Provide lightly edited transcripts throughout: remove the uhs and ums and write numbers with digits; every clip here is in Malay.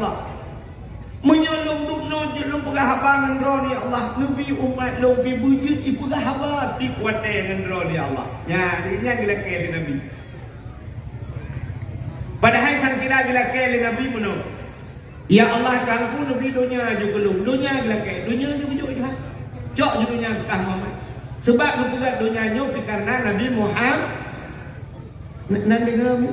Allah. Menyolong dunia jelung penghabangan roh ni Allah. Nabi umat lebih bujud ibu hawa dikuat dengan roh ni Allah. Ya, ini yang dilakir Nabi. Padahal sang kira dilakir Nabi menurut. Ya Allah ganggu Nabi dunia juga belum. Dunia dilakir. Dunia juga juga. Cok juga dunia kah Muhammad. Sebab kepugat dunia nyopi karena Nabi Muhammad. Nak dengar ni?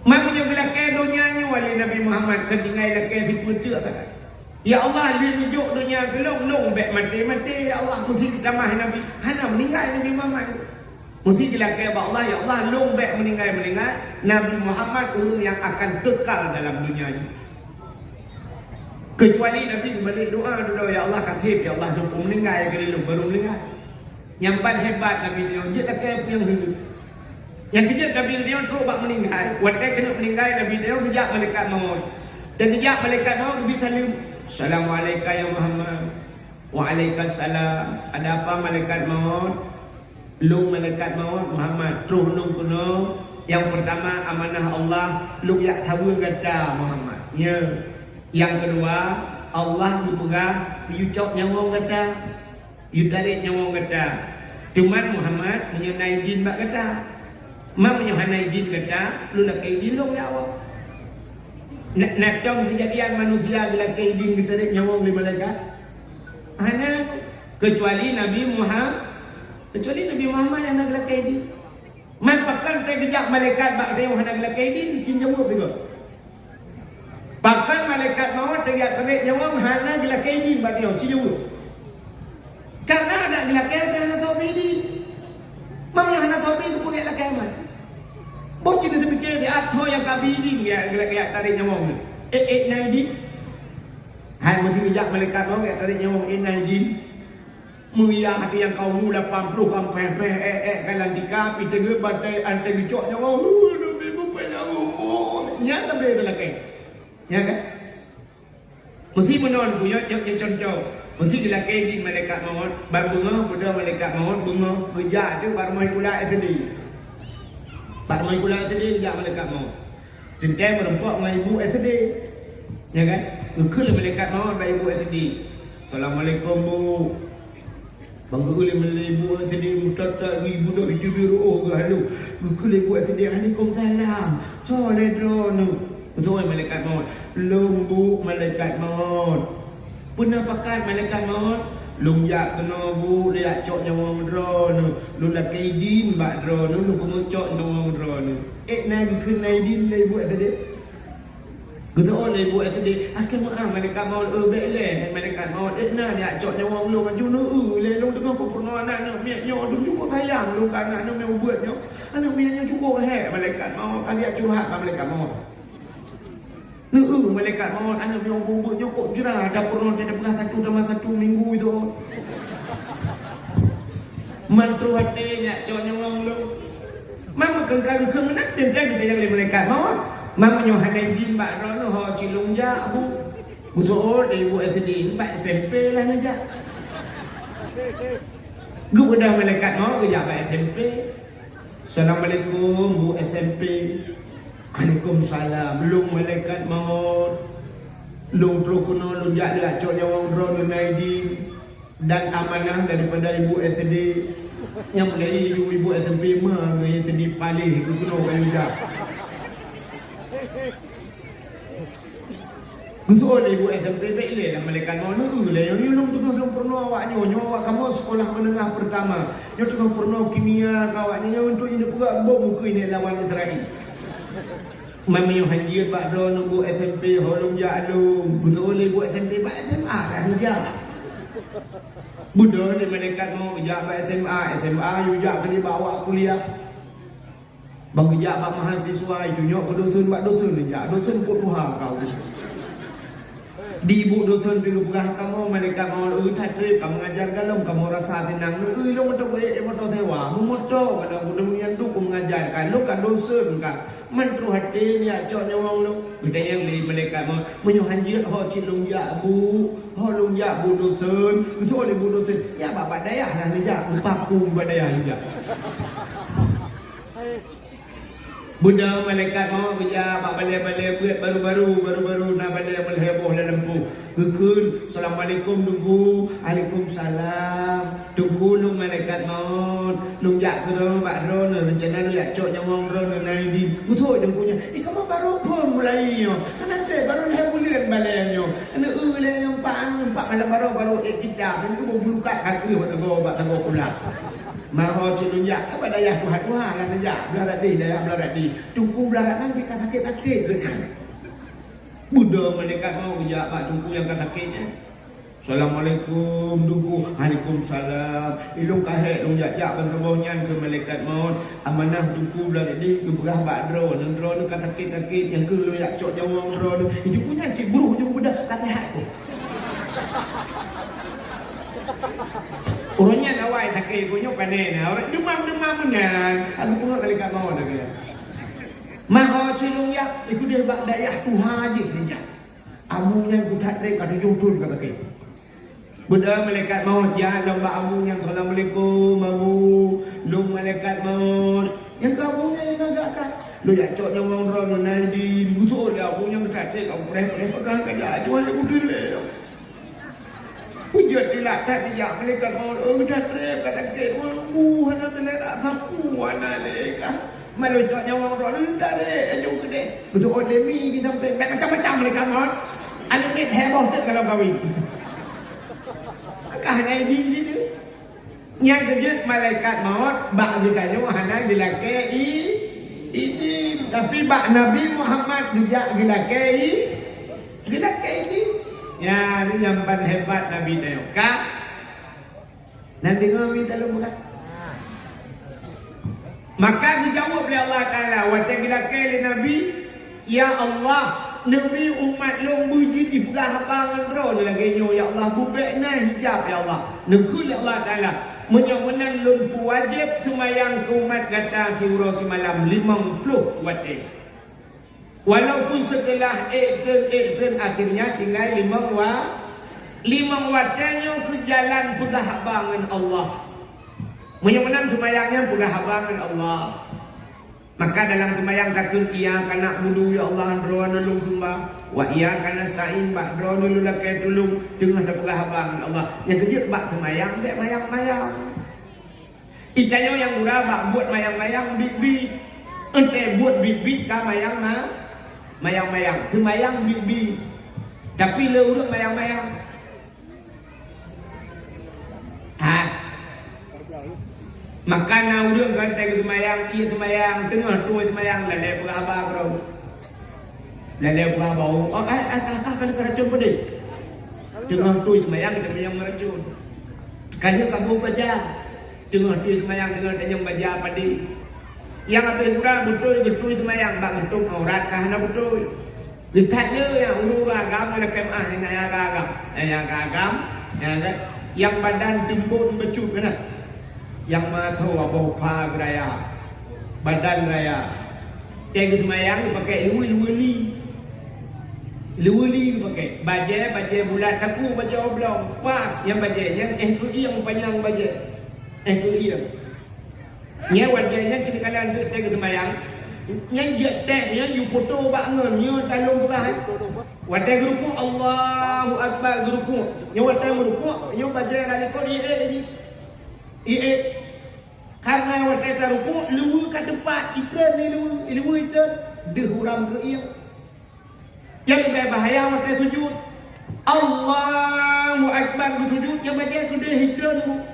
Maknanya bila ke dunianya wali Nabi Muhammad ketinggai laki di pucuk tak? Ya Allah dia tunjuk dunia gelong-long bek mati-mati ya Allah mesti tamah Nabi. Hana meninggal Nabi Muhammad. Mesti dilakir Allah ya Allah long bek meninggal Nabi Muhammad orang yang akan kekal dalam dunia ini. Kecuali Nabi balik doa dulu ya Allah katib ya Allah hukum meninggal kali lu baru meninggal. Yang paling hebat Nabi dia dia lakir yang hidup. Yang kejap Nabi dia terus bak meninggal. Waktu kena meninggal Nabi dia kejap malaikat maut. Dan kejap malaikat maut Nabi salam. Assalamualaikum ya Muhammad. Waalaikumsalam. Ada apa malaikat maut? Lu malaikat maut Muhammad terus lu kena. Yang pertama amanah Allah lu yak tahu kata Muhammad. Ya. Yang kedua Allah dipegah diucap nyawa kata. You tarik nyawa kata. Cuman Muhammad menyenai jin bak kata. Mak menyohanai jin kata, lu nak kaidin lu ya Allah. Nak tahu kejadian manusia bila kaidin ditarik nyawa oleh malaikat? Hanya kecuali Nabi Muhammad yang nak kaidin. Man pakan terkejap malaikat bak dia yang nak kaidin, cin jawab juga. Pakan malaikat mau tarik nyawa hana bila kaidin bak dia, cin jawab. Karena ada bila kaidin hana tauhid. Mana hana tauhid tu boleh lah kiamat. Bocil dia fikir dia atau yang kabili dia gelak tarik nyawa ni. Naidin. Hai mesti kejap malaikat mau gelak tarik nyawa naidin. Mulia hati yang kau mula 80 sampai kalan tika pi tege batai ante gecok nyawa. Nabi bukan nyawa. Nyata boleh belakang. Ya kan? Mesti menon punya yang contoh. Mesti dilakir di malaikat maut. Bunga pada malaikat maut bunga kerja tu baru mai pula SD. Baru mai pula SD dia malaikat maut. Tentai merempak dengan ibu SD. Ya kan? Ukul malaikat maut bagi ibu SD. Assalamualaikum Bu. Bangga le ibu SD mutata ibu dah itu biru oh halo. Ukul ibu SD Waalaikumsalam. Sore drone. Betul malaikat maut. Lembu malaikat maut. Pernah pakai malaikat maut lung yak kena bu liat cok nyawa drone lu la kaidin bak drone lu kena cok nyawa drone nak kena idin le buat tadi gitu le buat tadi akan malaikat maut beleh malaikat maut nak dia cok nyawa lu maju nu le lu dengan aku pernah anak nak miak nyo tu cukup sayang lu kan anak mau buat nyo anak miaknya cukup malaikat maut kan dia curhat malaikat maut. Malaikat maut anak yang bubuk jokok jerah dapur dia pernah satu minggu itu. Mantu hatinya coknya wong lu. Mama kengkaru kemenak dan dia yang malaikat maut. Mama nyohanai jin bak rono ho cilung ja bu. Betul ibu SD bak SMP lah aja. Gu udah malaikat maut ke bak SMP. Assalamualaikum Bu SMP. Waalaikumsalam. Lung malaikat maut. Lung trokuno lung jadlah cok nyawang drone naidi dan amanah daripada ibu SD. Yang mulai ibu SMP mah gaya sedih palih ke kuno kayu dak. Betul ibu SMP bele lah malaikat maut nu le yo lung tu belum pernah awaknya nyawa kamu sekolah menengah pertama. Yo tu pernah kimia kawaknya untuk ini pula bom muka ini lawan Israel. Mami yang hanjir bak do nunggu SMP holong ja alum. Betul ibu SMP bak SMA dah ja. Budak ni malaikat mau ja bak SMA you ja kena bawa kuliah. Bang ja bak mahasiswa itu nyok ke dosun bak dosun ja. Dosun pun Tuhan kau. Di ibu dosun pergi pegah kamu malaikat mau tak trip kamu mengajar galong kamu rasa senang lu motor motor sewa motor pada budak yang tu mengajarkan lu kan dosun kan mentru hati ni acok nyawang lu kita yang li malaikat mau menyuhanjir ho cilung ya bu ho lung ya bu dosun itu oleh bu dosun ya bapak dayah lah ni ja upapung badayah juga Buddha malaikat mau kerja bak balik buat baru-baru nak balik heboh dalam lampu. Kekun assalamualaikum tunggu, waalaikumsalam. Tunggu lu malaikat mau lu jak ke ro bak ro rencana lu jak cok nyamong ro nai di. Betul tunggunya. Kamu baru pun mulai yo. Nanti baru dah bulan baliknya. Ana le yang pak malam baru kita itu bulu kat kaki bak tago pula. Maho cilunya apa daya Tuhan lah aja belarat di daya belarat di tunggu belarat nanti kata sakit Buddha malaikat mau kerja pak tunggu yang kata sakitnya. Assalamualaikum tunggu, waalaikumsalam. Ilung kahek long jak bangkabonyan ke malaikat maut amanah tunggu belarat di ke belah bak drone kata sakit yang ke lu jak cok jawang drone itu punya cik buruh juga benda kata hak. Orangnya nawai tak punya panen, orang demam menan. Aku pun kali kat mau dah dia. Maha cilung ya, ikut dia bak daya Tuhan aje dia. Amu yang ku tak trek ada judul kata ke. Benda malaikat maut ya lomba amu yang assalamualaikum amu, lu malaikat maut. Yang kamu yang agak lu ya cok yang wong ron nanti betul ya aku yang tak trek aku pegang kerja jual aku dulu. Hujat tidak tak dia malaikat maut dah trep kata ke hana selera sapu hana leka malu coknya wong ro tak ada ajuk gede betul oleh mi sampai macam-macam malaikat maut anu ni heboh tak kalau kahwin kah naik di situ yang kejut malaikat maut bak ditanya hana dilakei ini tapi bak Nabi Muhammad dijak dilakei ini. Ya, ini yang paling hebat Nabi tengok. Kak, nanti kami dalam bukan. Maka dijawab oleh Allah Ta'ala. Watagila kali Nabi, ya Allah, Nabi umat long buji di belah abangan roh lagi nyo ya Allah bubekna hijab ya Allah. Negul ya Allah Ta'ala. Menyomenan lumpu wajib semayang ke umat kata surah semalam 50 wajib. Walaupun setelah ekten akhirnya tinggal 5 waktunya ke jalan penghabangan Allah. Menyemenang semayangnya penghabangan Allah. Maka dalam semayang takun ia kana budu ya Allah andro nulung sembah. Wa ia kana stain bak dro nulung lakai tulung tengah ada penghabangan Allah. Yang kejut bak semayang dek mayang-mayang. Itanya yang murah bak buat mayang-mayang bit-bit. Ente buat bit-bit ka mayang mayang-mayang, semayang bibi. Tapi leureuk mayang-mayang. Maka na urang kan teh semayang, ieu semayang tengah tu semayang lele pula abang bro. Lele pula bau. Oh kan racun pede. Tengah tu semayang kita yang meracun. Kan kamu baca. Tengah tu semayang tengah yang baca padi. Yang apa kurang betul semayang bak betul aurat kahana betul. Lihatnya yang urut agam nak kemah yang agam yang badan timbun becut kena. Yang mata apa raya. Badan raya. Yang semayang pakai luwi. Luwi pakai baje bulat taku baje oblong pas yang baje yang yang panjang baje. Nya wajahnya kini kalian tu saya kemayang. Yang jetnya you foto bangun you talung belah. Wajah grupu Allahu Akbar grupu. Yang wajah grupu you baca dari kau ini. Karena wajah grupu lu ke tempat ikan ni lu itu dihuram ke ia. Yang lebih bahaya wajah sujud. Allahu Akbar sujud yang baca tu dia hijrah.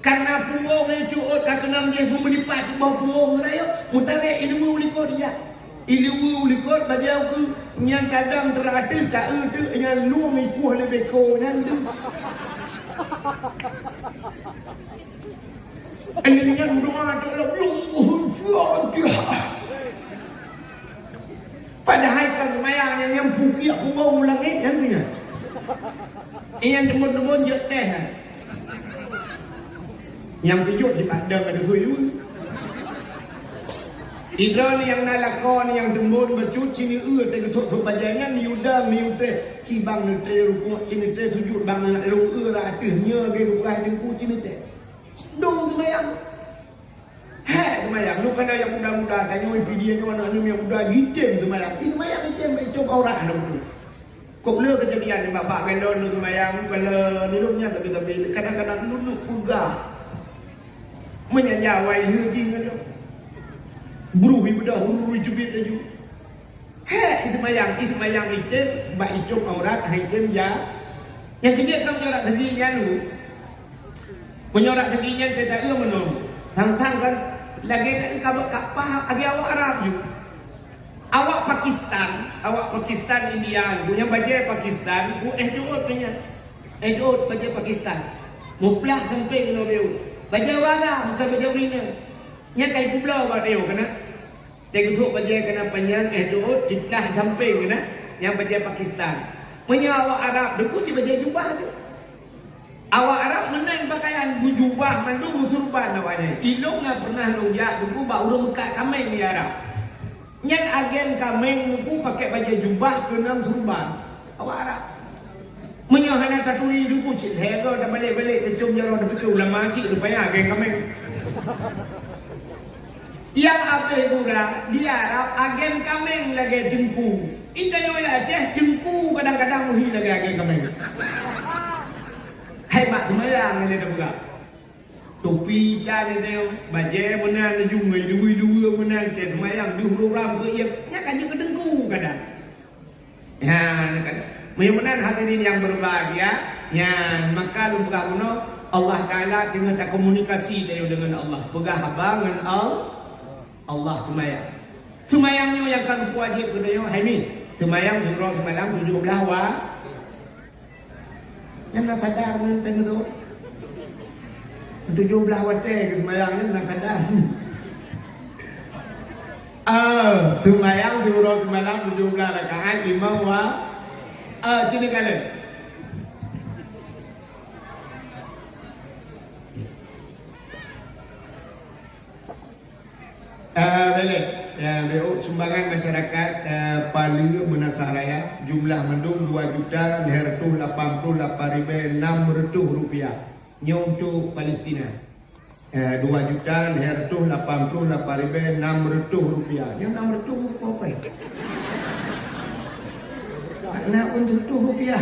Karena punggung itu tak kenal dia membelipat bawah punggung raya mutare ilmu likor dia ilmu likor bajau ke yang kadang teratur tak ada yang lu mikuh lebih ko yang tu ini yang doa dalam Fatihah padahal kan mayang yang puki aku bawa langit yang tu yang demun-demun je teh yang pijut di padang ada huyu. Israel yang nalakon yang tembun bercut sini te ketuk bajangan niuda miute cibang nete ruku sini te sujud bang lu ra atihnya ge bukan jengku sini te. Dong semayang. Hei semayang, lu kena yang muda-muda tanya video nya anak yang muda gitem semayang. Itu semayang itu orang dulu. Kok lu kejadian ni bapak galon lu semayang kalau ni lu nya tapi kadang-kadang lu pegah. Menyanyawai lagi kan. Buruhi bedah huru jubit aja. Hei itu semayang itu bak itu aurat haitem ya. Yang ketiga kamu nyorak teginya lu. Menyorak teginya tidak ia menung. Tang-tang kan lagi tak dikabak kak paham agi awak Arab juga. Awak Pakistan India, punya bajai Pakistan, jod punya. Jod bajai Pakistan. Muplah sampai kena dia. Bajai warga bukan bajai urina. Nya kai publau ba dia kena. Dia kutuk bajai kena panjang jod ciplah sampai kena yang bajai Pakistan. Punya awak Arab deku si bajai jubah tu. Awak Arab menang pakaian jubah mandung surban awaknya. Ilung nak pernah lonjak deku ba urang mekat kameng di Arab. Nyat agen kameng deku pakai baju jubah kena surban. Awak Arab. Menyahana katuri deku cik hego dah balik-balik kecum jaro dah betul lama cik rupanya agen kameng. Yang apa pula di Arab agen kameng lagi jengku. Ita yo ya Aceh jengku kadang-kadang muhi lagi agen kameng. Hai mak semayang ni dah buka. Topi cari dia, baju menang jungai dua menang cek semayang di huruf ram ke ia, nya kan juga dengku kadang. Ya, kan. Menang hadirin yang berbahagia, ya maka lu buka kuno Allah Taala dengan tak komunikasi dia dengan Allah. Pegah abangan Allah semayang. Semayangnya yang kan wajib ke dia, hai ni. Semayang surah semalam 17 wa. Jangan sadar nanti tu. 17 watte ke semayang ni nak sadar. Semayang surah semalam 17 rakaat 5 wa. Sini kalian. Boleh. BO sumbangan masyarakat Pali Menasah Raya jumlah mendung 2.288.600 rupiah nyonto Palestina 2.288.600 rupiah yang 600 apa nak untuk rupiah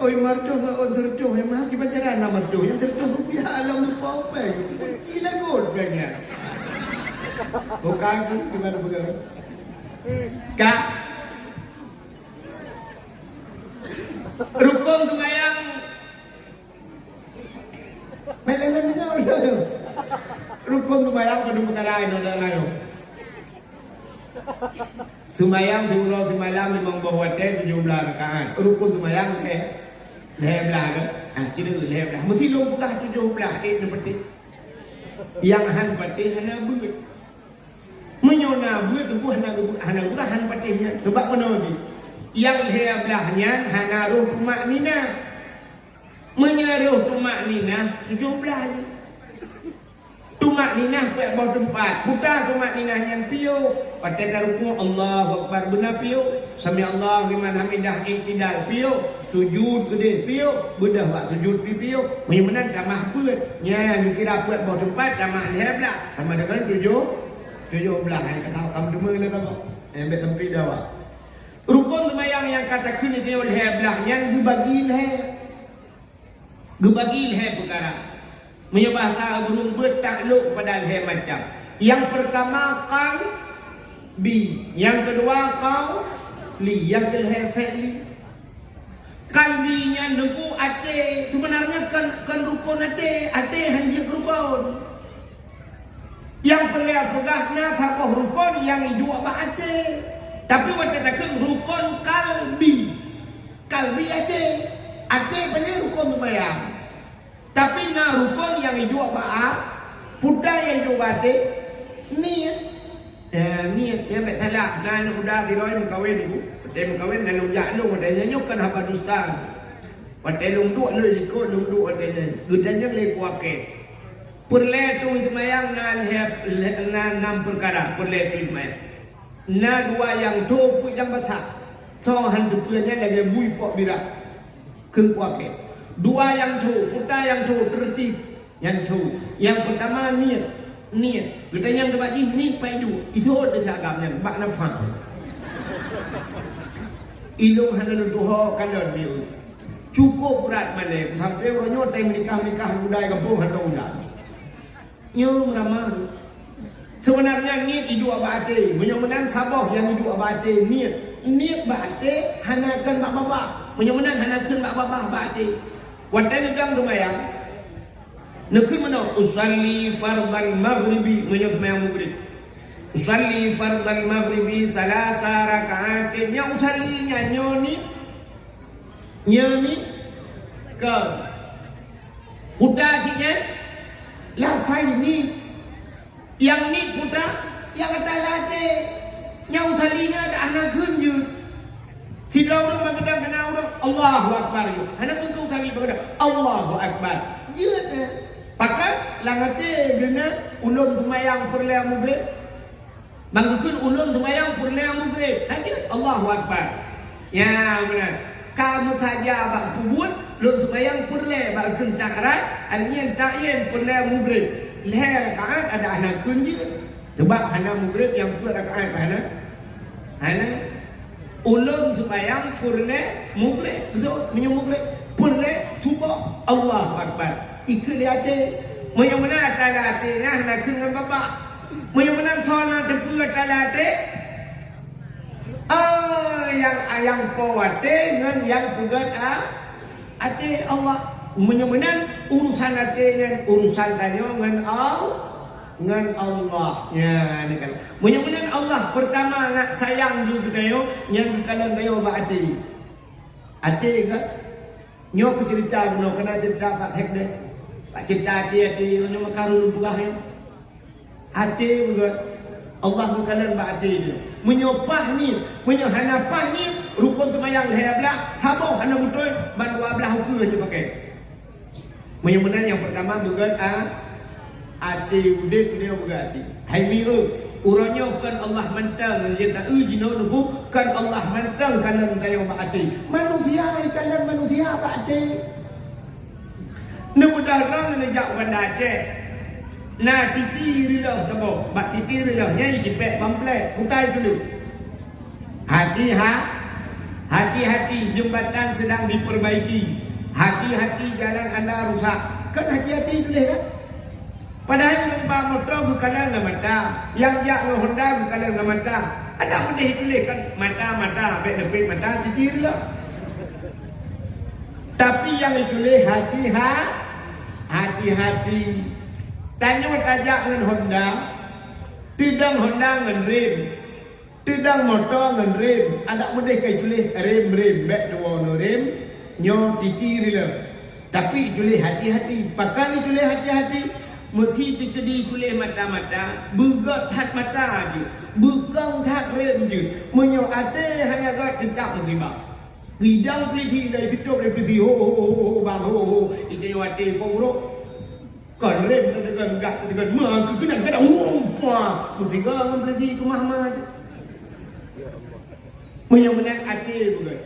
oi marto untuk tu memang kita cara nama tu yang tertu rupiah alam apa gila god kayaknya. Bukan gimana begitu? Kak, rukun semayang. Melainkan dengar saya. Rukun semayang pada perkara ini adalah semayang surah semalam memang bawa 17 rakaat. Rukun semayang lebelah ke? Cerita lebelah. Mesti lompat 17 itu penting. Yang han patih hana buat. Menyona buat tu hana han patihnya. Sebab mana lagi? Yang leblahnya hana ruh maknina. Menyeruh tumakninah 17 je. Tumakninah pada bawah tempat. Putar tumakninah yang piu. Pada rukuk Allahu Akbar benar piu. Sami Allah liman hamidah i'tidal piu. Sujud gede piu. Bedah buat sujud piu. Memang tamah buat. Nya yang kira buat bawah tempat tamah lebelah. Sama dengan 17 yang kata kamu demam lah kamu. Ambil tempat dah. Rukun semayang yang katakan dia leblahnya dibagi Gebagi leher perkara. Punya bahasa burung bertakluk pada leher macam. Yang pertama qalbi, yang kedua qauli, yang leher fi'li. Qalbinya nunggu ate, sebenarnya kan rukun ate hanya rukun. Yang pegahnya sakoh rukun yang dua ba ate. Tapi waktu takkan rukun kalbi ate punya rukun semayang. Tapi na rukun yang dua ba putar yang dua ate niat yang tak salah dan udah diroi mengkawin dia mengkawin dan lunjak lu dia nyokkan haba dusta pada lungduk lu ikut lungduk dia gudanya le kuake perle tu semayang na 6 perkara perle tu semayang na dua yang tu yang besar so han dupunya lagi bui pok bira keun kuake dua yang tu putar yang tu tertib Yang tu. Yang pertama niat. Kita yang dapat ini paidu. Itu dia cakapnya. Bak nampak. Ilung hana tuho kalon dia. Cukup berat mana. Sampai orangnya tak menikah budaya kampung handong dah. Nyum ramah. Sebenarnya niat hidup abate. Menyemenan sabah yang hidup abate niat bate hanakan bak babak. Menyemenan hanakan bak babak bate. Watai nedang tumayang. Nekun mana usalli fardal maghribi menyot mayang maghrib. Usalli fardal maghribi salasa rakaatin. Yang usallinya nyoni ke puta siknya lafai ni yang ni puta yang kata late yang usallinya ada anak kunjut si orang mengadang kena orang Allahu Akbar anak kunjut usalli berkata Allahu Akbar dia pakai langate gena ulun semayang perlea maghrib bangkun ulun semayang perlea maghrib hadir Allahu Akbar ya benar kamu saja bak kubut ulun semayang perlea bak kentak rat alien ta'yen perlea maghrib leh rakaat ada anak kunji sebab hana maghrib yang dua rakaat hana ulun semayang perlea maghrib betul menyang maghrib perlea subah Allahu Akbar ikut lihat yang mana tala ate nah nak dengan bapa yang mana thona tepu tala ate yang kuate dengan yang pugat ate Allah yang mana urusan ate dengan urusan tanya dengan Allah ya ni kan yang mana Allah pertama nak sayang juga tayo yang dikalan tayo ba ate kan nyok cerita no kena cerita Pak Sekde Pak cerita hati mana makaru buah ni hati juga Allah bukalan ba hati dia menyopah ni menyohanapah ni rukun semayang leher belah sabau hana betul ban dua belah hukum aja pakai menyemenan yang pertama juga hati udik dia juga hati hai miru urangnya bukan Allah mentang dia tak jino nubu kan Allah mentang kalan kayo ba hati manusia kalan manusia ba hati Nubudah orang nejak benda Aceh. Nah titi rilah tabo, bak titi rilah nyanyi jepek pamflet putai dulu. Hati-hati jembatan sedang diperbaiki. Hati-hati jalan anda rusak. Kan hati-hati boleh kan? Padahal lembah motor bukanlah mata, yang jak Honda bukanlah mata. Ada boleh tulis kan mata, baik mata titi rilah. Tapi yang ditulis hati-hati. Tanya tajak dengan Honda. Tidang Honda dengan rem. Tidang motor dengan rem. Ada mudah kaya tulis rem. Baik dua no rem. Nyo titi rila. Tapi tulis hati-hati. Pakai tulis hati-hati. Mesti terjadi tulis mata-mata. Buka tak mata je. Bukan tak rem je. Menyo ate hanya agak cekap musibah. Bidang polisi dari situ dari polisi bang itu yang wati poro kan rem dengan mak kena umpa musika dengan polisi ke Muhammad menyemenan hati bukan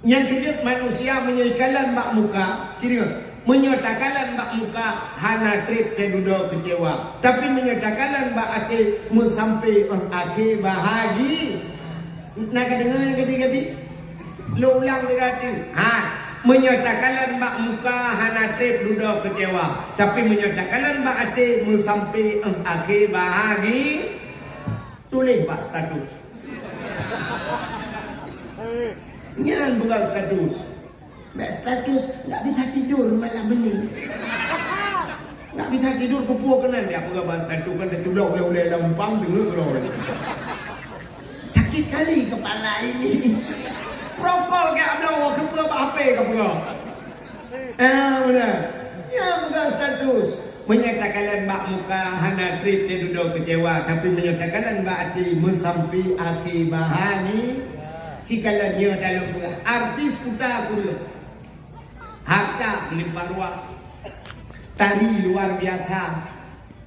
yang kejut manusia menyikalan bak muka sini menyatakan bak muka hana trip dan duduk kecewa tapi menyatakan bak hati sampai akhir bahagi nak dengar gadi-gadi lo ulang dia menyatakan bak muka hana trip duduk kecewa tapi menyatakan bak hati sampai akhir bahagi tulis bak status nyan bukan status bak status tak bisa tidur malam beli tak bisa tidur pupuk kanan dia apa bak status kan dia tuduh oleh dalam pang dengar kalau sakit kali kepala ini prokol ke abdo ke pula apa ke pula benar ya bukan status menyatakan bak muka hana trip dia duduk kecewa tapi menyatakan bak hati sampai akhir bahani cikalan dia dalam pula artis putar pula harta melimpah ruah tari luar biasa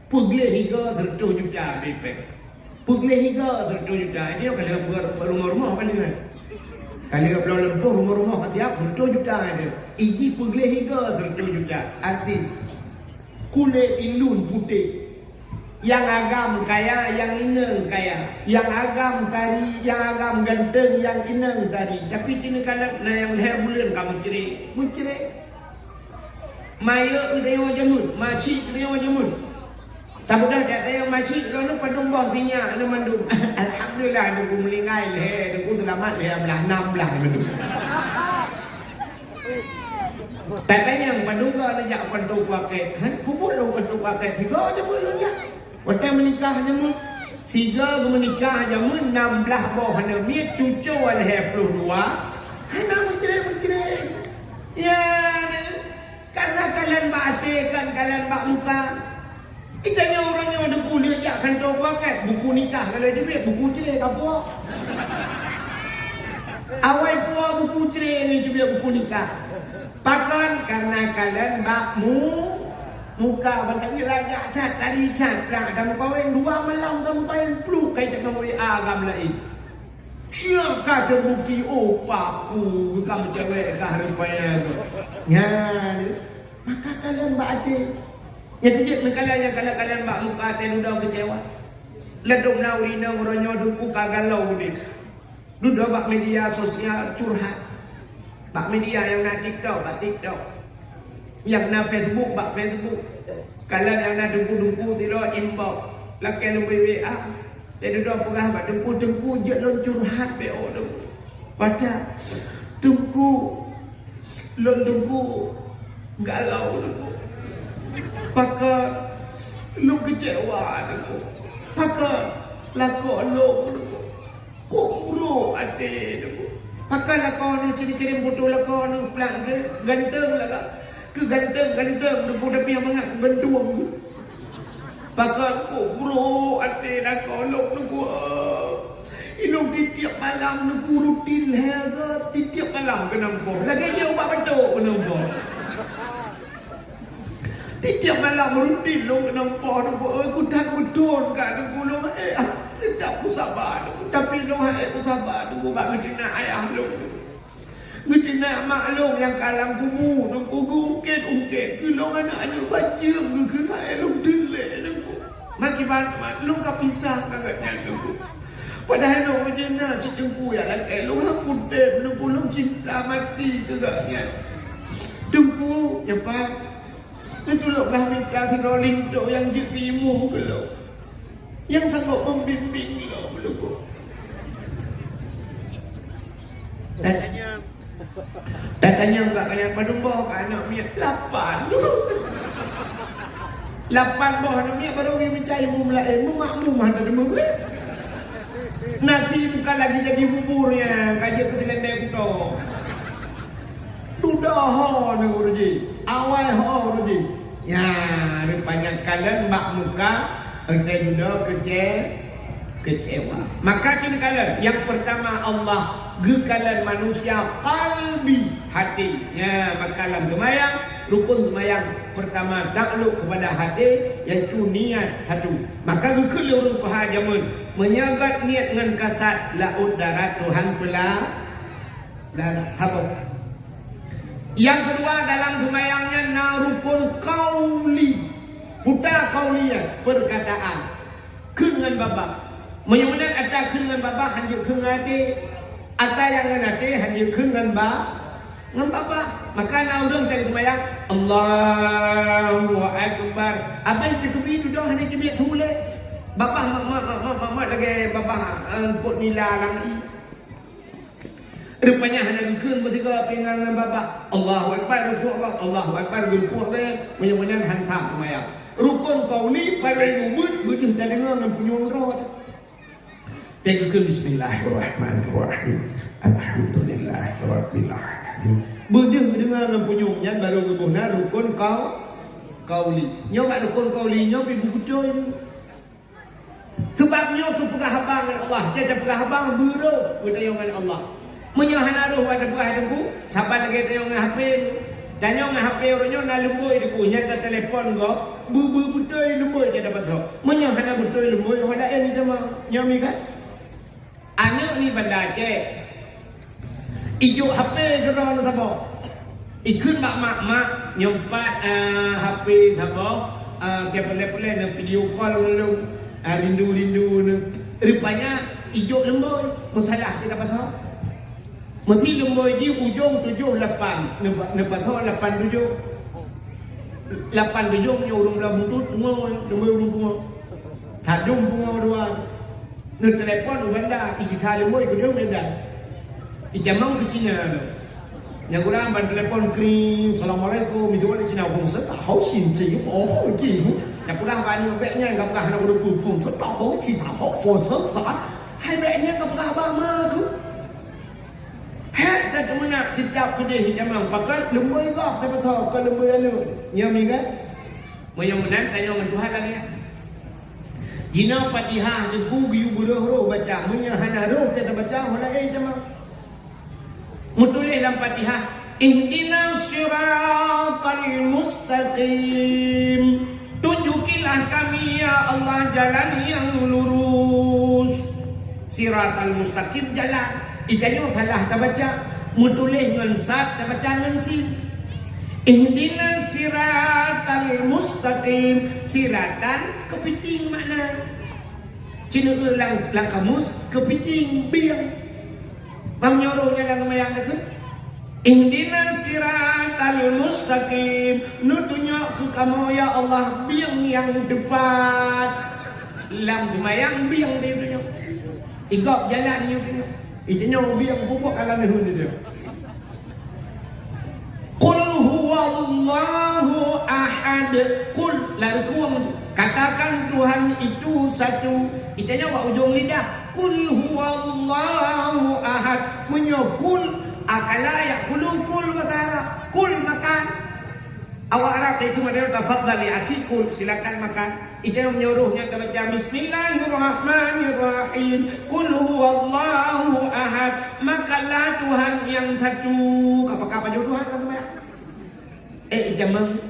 pugle higa 100 juta bebek pugle higa 100 juta dia kalau rumah-rumah kan dengan kalau belum lempuh rumah-rumah siap 100 juta ada. Iji pugle higa 100 juta artis. kulit indun putih. Yang agam kaya, yang ineng kaya. Yang agam tari, yang agam ganteng, yang ineng tari. Tapi cina kanak na yang leher bulan kamu cerai. Mencerai. Maya udah jamut, macik udah jamut. Tak mudah tak yang macik kalau padung bawah sinyak ada mandum. Alhamdulillah ada ku melingai leher, ada ku selamat leher belah 6 belah mandum. Tak yang padung kau ada jak padung pakai. Kubur lu padung pakai 3 jamut lu jak. Waktu menikah jamut. 3 menikah jamut 16 bawah hana miat cucu leher 22. Hana mencerai. Ya, karena kalian kan kalian bak muka. Kita ni orang yang ada kuliah je kantor pakai buku nikah kalau dia buat buku cerai apa? Awal puas buku cerai ni cuma buku nikah. Pakan karena kalian bak muka bangkai raja cat tadi cat lah kamu kawin 2 malam kamu kawin peluk kait nak beri agam lain. Siapa terbukti paku kamu cewek kah rupanya tu. Ya, maka kalian bak ada. Yang kejut yang kalian bak muka atas duda kecewa. Leduk naurina meronyo dupu kagalau ni. Duda bak media sosial curhat. Bak media yang nak TikTok, bak TikTok. Yang nak Facebook, bak Facebook. Kalian yang nak dupu-dupu tiro inbox. Lakan lebih WA. Dia duda pegah bak dupu-dupu je lon curhat BO tu. Pada dupu lon dupu galau dupu. Maka lu kecewa aku. Maka lakon lu kubro ate aku. Maka lakon ni kirim foto lakon ni pelang ganteng lah. Ke ganteng debu tapi yang mengat bentuang. Maka kubro ate lakon lu aku. Ilung tiap malam aku rutin lah. Tiap malam kena nampak. Lagi dia ubah betul kena nampak. Tiap malam rutin lo nampak aku tak betul kan aku lo tak aku sabar tapi lo aku sabar aku bak ngetina ayah lo ngetina mak lo yang kalang kumu aku ungkit ke lo anak baca ke ayah lo delek aku makin banyak lo kapisah kangatnya aku padahal lo ngetina cikengku ya laki lo aku dem lo cinta mati kegaknya tunggu ya pak. Tolonglah minta si rolling tu yang jetimu ke lo. Yang sanggup membimbing lo belum. Tanya enggak kalian padung bawah ke anak miat 8. 8 bawah anak miat baru pergi mencari mulain. Makmum ada demu. Nasi bukan lagi jadi buburnya. Kajian keselendai kuda. Duda ho ni uruji. Awal ho uruji. Ya, rupanya kalian bak muka entai duda kecewa. Maka cina kalian yang pertama Allah gekalan manusia qalbi hati. Ya, makalam gemayang, rukun gemayang pertama takluk kepada hati, yang itu niat satu. Maka gekelur pahajamun menyagat niat dengan kasat laut darat Tuhan pula darat apa? Yang kedua dalam semayangnya narupun kauli. Putar kaulian perkataan. Kengan babak. Menyuruhkan atas kengan babak hanya kengan hati. Atas yang kengan hati hanya kengan babak. Maka naurung dari semayang Allahu Akbar. Apa yang cukup itu dah hanya cubit sulit. Bapak mak lagi bapak kot nila langi. Rupanya hanya dukun bertiga pingan bapak. Allahu Akbar rukuk Allahu Akbar rukuk dia menyebutkan hantar semayang. Rukun kauli paling umut betul tak dengar dengan punyung rot. Tegukan bismillahirrahmanirrahim. Alhamdulillahirabbil alamin. Betul dengar dengan punyungnya baru guna rukun kauli. Nyo kat rukun kauli nyo pi buku coy. Sebabnya tu pegah habang dengan Allah. Jadi pegah habang buruk dengan Allah. Menyahan aruh pada buah dengku. Siapa lagi tengok dengan HP. Tanya dengan HP orangnya nak lembut dengku. Nyata telefon kau. Betul lembut je dapat kau. Menyahan betul lembut. Wadah ni sama. Nyami kan. Anak ni benda cek. Ijuk HP kerana siapa. Ikut mak nyempat HP siapa. Dia boleh-boleh nak video call lu, rindu-rindu ni. Rupanya hijau lemboi, masalah kita dapat tahu. Mesti lemboi di ujung 78, dapat tahu 87. 87 nyo urung dah buntut, lemboi urung bunga. Tak jom bunga dua. Ni telefon benda, kita lemboi ke dia benda. Ijamang ke Cina tu. Yang orang ban telefon kering, Assalamualaikum, itu orang Cina pun tak hau xin ji, oh ji. Yang orang ban beknya enggak pernah nak berbuat pun tak hau ji, tak hau puasa saat. Hai beknya enggak pernah bama tu. Hei, tak mana cicap kedai jamang pakai lemboi gak dapat tahu kalau lemboi anu. Ya miga. Mudah-mudahan tanya dengan Tuhan lagi. Jina Fatihah deku giu buruh baca, munya hana roh kita baca holai jamang. Mutulis dalam Fatihah, ihdinas siratal mustaqim. Tunjukilah kami ya Allah jalan yang lurus. Siratal mustaqim jalan. Itanya salah tak baca. Mutulis dengan sad tak baca dengan sin. Ihdinas siratal mustaqim. Siratan kepiting makna. Cina lang kamus kepiting biang. Bang nyuruhnya lang mayang dekat. Ihdinas siratal mustaqim. Nutunjuk ke kamu ya Allah biang yang tepat. Lam semayang biang dia tunjuk. Igap jalan dia tunjuk. Itanya biang bubuk alam dia. Qul huwallahu ahad. Qul lalu kuang katakan Tuhan itu satu. Itanya buat ujung lidah. Qul huwallahu ahad. Menyokul akala yakulu kul bahasa Arab. Kul makan. Awak Arab itu mereka tafadhal ya akhi kul silakan makan. Itu yang menyuruhnya kita baca Bismillahirrahmanirrahim. Qul huwallahu ahad. Makanlah Tuhan yang satu. Apa Tuhan kata mereka? Jamang.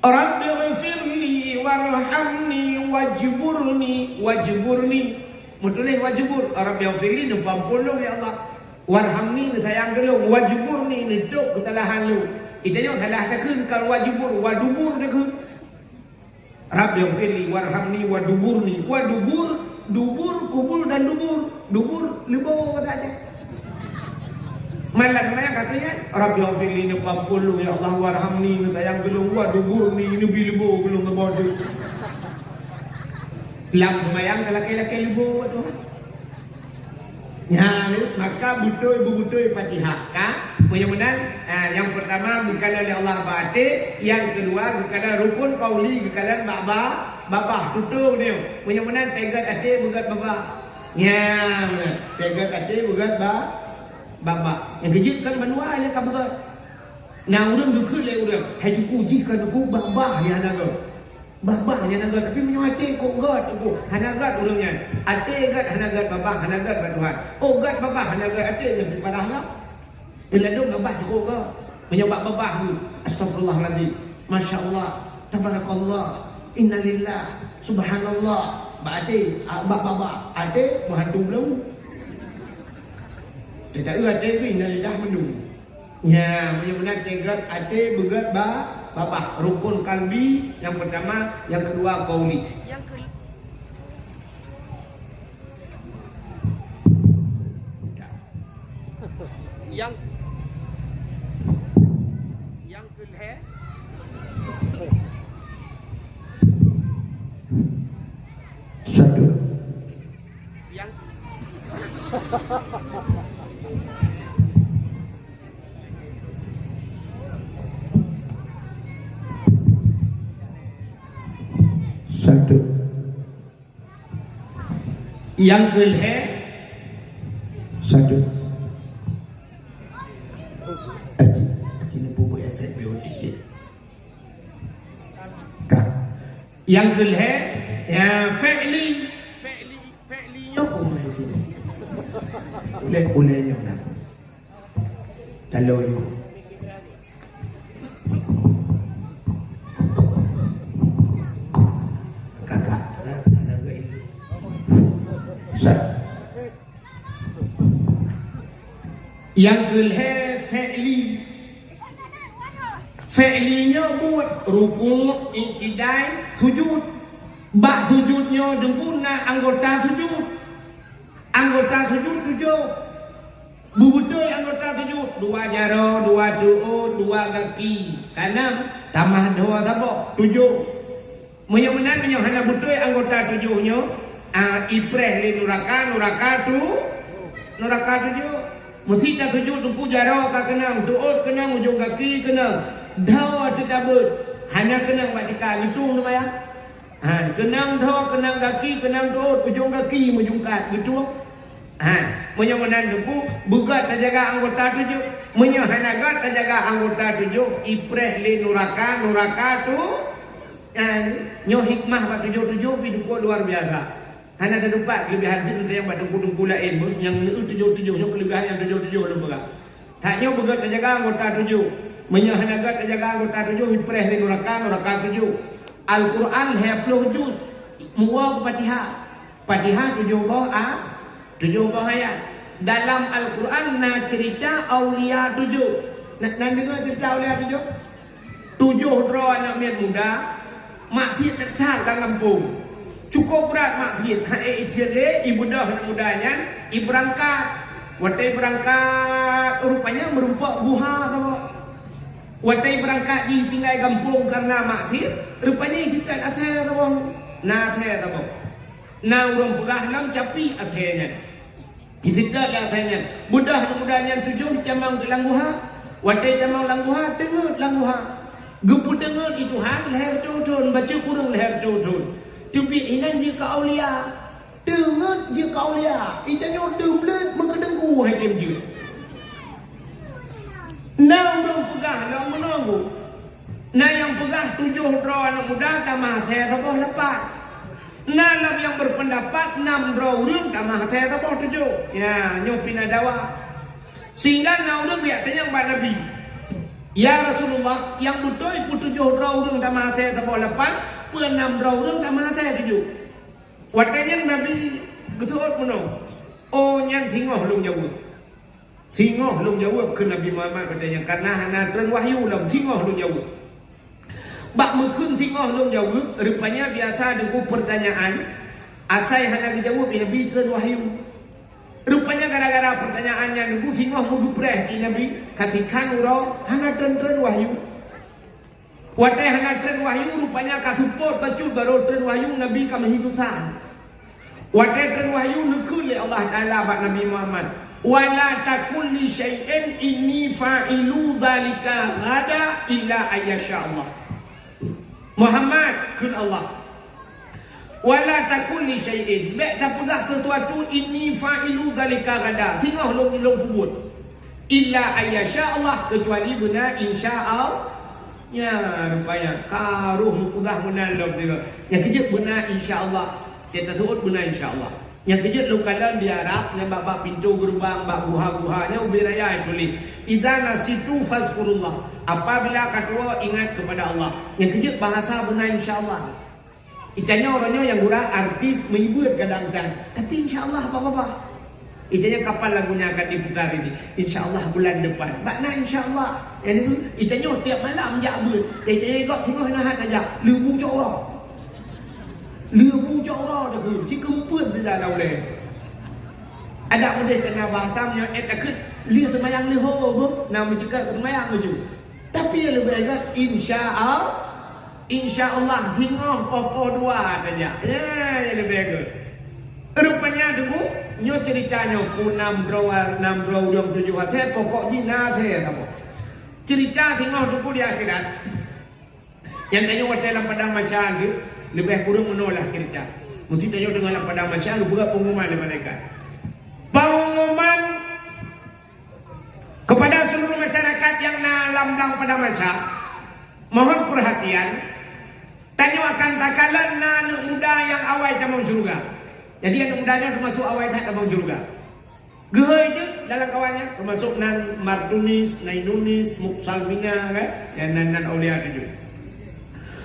Rabbi ghfirli warhamni wajburni. Mutulis wajbur. Rabbi ghfirli ni pampulung ya Allah. Warhamni ni sayang gelung. Wajburni ni duk kesalahan lu. Itanya salah takun kalau wajbur wadubur takun. Rabbi ghfirli warhamni waduburni. Dubur kubur dan dubur lebau kata aja. Malah kena katanya Rabbi ghfirli ni pampulung ya Allah warhamni ni sayang gelung waduburni ni bilebo gelung kebodol. Lam semayang laki-laki lebau Tuhan. Ya, maka betul Fatihah kan? Mudah-mudahan yang pertama bukan oleh Allah batik, yang kedua bukan rukun qauli, bukan babah tutup dia. Mudah-mudahan tegat ate bukan babah. Ya, tegat ate bukan babah. Yang kejutkan banua dia kan betul. Nah, urang dukul le urang. Hai cuku jika duku babah ya naga. Babah ya naga tapi menyuati kok god aku. Hanagat urangnya. Ate gat hanagat babah hanagat baduhan. Oh gat babah hanagat ate je padahlah. Bila duk babah cukup ke? Menyebab babah tu. Astagfirullahaladzim. Masya Allah. Tabarakallah. Innalillah. Subhanallah. Ba'ati. Babah. Ate menghantu belum. Tidak ada ate tu innalillah mendung. Ya. Benar-benar tegat ate begat babah. Rukun kalbi. Yang pertama. Yang kedua qauli. Yang है satu yang satu yang है satu yang kedua ya fi'li boleh kan kalau you kakak yang kedua fi'li Fi'linya buat ruku', i'tidal, sujud. Bak sujudnya dengkuna anggota sujud. Anggota sujud. Betul anggota sujud. 2 jari, 2 tuut, 2 kaki. Kanan tambah 2 tabok, 7. Menyomenan hana betul anggota 7-nya. Ipreh li nuraka 7. Mesti tak sujud tupu jari ka kenang, tuut kenang, ujung kaki kenang. Dawa tu cabut. Hanya kenang batika hitung tu bayar. Kenang dah, kenang kaki, kenang tuut, ujung kaki, ujung kat, betul? Menyomenan tupu, bugat terjaga anggota 7. Menyahanagat terjaga anggota 7. Ipreh li nuraka tu. Nyo hikmah buat 7 hidup luar biasa. Hanya ada dapat kelebihan tu yang buat tungku lain. Yang 7 nyo kelebihan yang 7 lupa. Tak nyo bugat terjaga anggota 7. Menyahanagat terjaga anggota 7. Ipreh li nuraka 7. Al-Quran 20 juz. Muwa Fatihah. Fatihah 7 ayat. Dalam Al-Quran na cerita aulia 7. Nak dengar cerita aulia 7? 7 draw anak muda maksiat tetap dalam kampung. Cukup berat maksiat. Ibu dah anak mudanya berangkat. Watai berangkat rupanya merupakan guha sama. Watai berangkat tinggal kampung karena maksiat. Rupanya kita athai tabong. Na athai tabong. Na urang pegah nam capi athainya. Kita athainya. Mudah-mudahnya 7 camang ke langguha. Watai camang langguha, tengok langguha. Gepu tengok itu leher turun, baca kurung leher turun. Tapi inan dia ke aulia. Tengok dia ke aulia. Itanya demlet mengkedengku hai tem je. Nah orang pegah nak menunggu. Nah yang pegah 7 draw anak muda tamah saya tabah lepas. Nah lam yang berpendapat 6 draw urang tamah saya tabah 7. Ya nyopina dawa. Sehingga nah urang biar tanya Mbak Nabi. Ya Rasulullah yang betul itu 7 draw urang tamah saya tabah lepas. 6 draw urang tamah saya 7. Watanya Nabi getuot menung. Oh yang thingoh lung jauh. Thingoh lung jauh ke Nabi Muhammad katanya karena hana tren wahyu lung thingoh lung jauh. Bak mungkin thingoh lung jauh rupanya biasa dengan pertanyaan asai hana dijawab Nabi tren wahyu. Rupanya gara-gara pertanyaannya nunggu thingoh mugupreh ki Nabi katikan urau hana tren wahyu. Watai hana tren wahyu rupanya kasupot bacu baru tren wahyu Nabi kami hitusan. Watai tren wahyu nukul Allah Ta'ala bak Nabi Muhammad. Wala takul li syai'in inni fa'ilu dhalika ghada illa ayyasha Allah. Muhammad kun Allah. Wala takul li syai'in. Mek tak pernah sesuatu inni fa'ilu dhalika ghada. Tengah long kubut. Illa ayyasha Allah kecuali benar insya-Allah. Ya rupanya karuh mudah menalok juga. Yang kejut benar insya-Allah. Kita sebut benar insya-Allah. Yang kejut lukalan di Arab yang bak pintu gerbang bak guha-guhanya ubi raya tulis idza nasitu fazkurullah. Apabila kedua ingat kepada Allah. Yang kejut bahasa benar insyaallah. Itanya orangnya yang gura artis menyebut kadang-kadang tapi insyaallah apa-apa. Itanya kapan lagunya akan diputar ini? Insyaallah bulan depan. Makna insyaallah. Yang itu itanya tiap malam jabut. Itanya kok tengok nahat aja. Lubu jorok. Lubu jorok dah. Jika empun saja dah boleh. Ada benda kena bahasamnya takut lia semayang lia ho. Nama cakap semayang baju. Tapi yang lebih agak insyaallah tengok popo dua saja. Ya yang lebih agak. Rupanya tu nyo ceritanya ku 6 draw 7 hati pokoknya nate apa. Cerita tengok tu di akhirat. Yang tanya waktu dalam padang masyarakat tu lebih kurang menolak cerita. Mesti tanya dengan padang masyarakat buat pengumuman dari malaikat. Pengumuman kepada seluruh masyarakat yang lambang padang masyarakat. Mohon perhatian. Tanya akan takalan anak muda yang awal tamang surga. Jadi anak mudanya termasuk awal tak tamang surga. Gehoi je dalam kawannya termasuk Nan Martunis, Nainunis, Muksalmina kan? Yang nan aulia tu.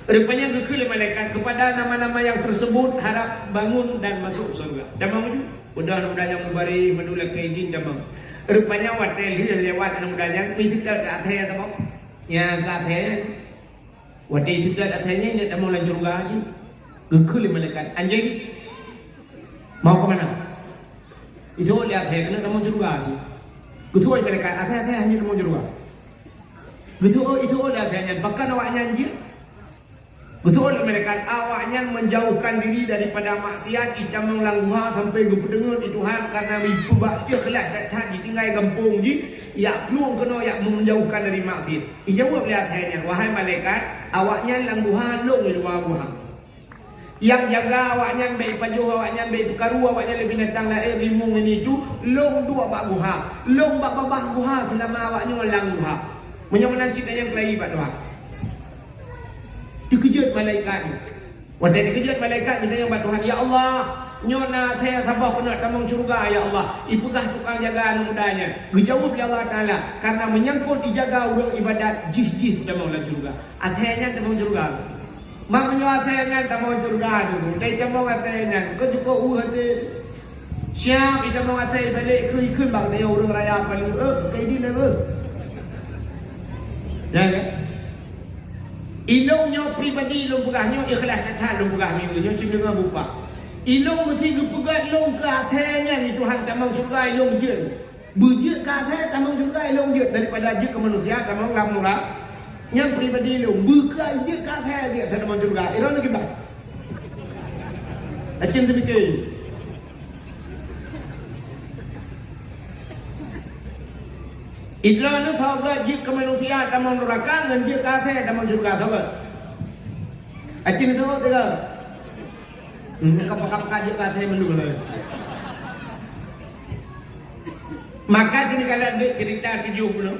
Rupanya gekul malaikat kepada nama-nama yang tersebut harap bangun dan masuk surga. Tamang tu. Mudah-mudahnya mubari menolak keizin tamang. Rupanya watel lewat anak mudanya mesti tak ada tamang. yang katanya waktu itu katanya ini tak mau lanjut surga sih gekul malaikat anjing mau ke mana itu lihat saya kena tak mau surga sih gitu malaikat atas hanya tak mau surga gitu itu lihat saya bahkan awaknya anjing gitu malaikat awaknya menjauhkan diri daripada maksiat kita melangguha sampai ke pendengar di Tuhan karena ibu bakti kelak tak ditinggal kampung ji ya peluang kena ya menjauhkan dari maksiat dijawab lihat saya wahai malaikat awaknya langguha long di luar gua yang jaga awaknya baik pajuh awaknya baik perkaru awaknya lebih binatang lain rimung ini itu long dua bak guha long bak babah guha selama awaknya langguha menyamanan cerita yang kelai bak doa dikejut malaikat waktu dikejut malaikat kita yang Tuhan ya Allah nyona saya sabah kena tamang syurga ya Allah ipugah tukang jaga anu mudanya dijawab ya Allah Ta'ala karena menyangkut dijaga urang ibadat jih tamang la syurga athenya tamang syurga maknanya athenya tamang syurga dulu dai tamang athenya ko juko hati siap ita mau athai balik keun bang dia urang raya paling kai di na ya kan ilongnya pribadi ilong pegahnya ikhlas datang ilong pegah minggu cuma dengan buka ilong mesti pegat ilong ke atasnya ni Tuhan tamang surga ilong je bujut ke atas tamang surga ilong je daripada je ke manusia tamang lamura yang pribadi ilong buka je ke atas je tamang surga ilong lagi bang acim sebetul Itulah anu sahabat jik ke manusia tamang neraka dan jik ke atas tamang surga sahabat. Acin itu tidak. Kapal-kapal jik ke atas melu lah. Maka sini kalian lihat cerita 70.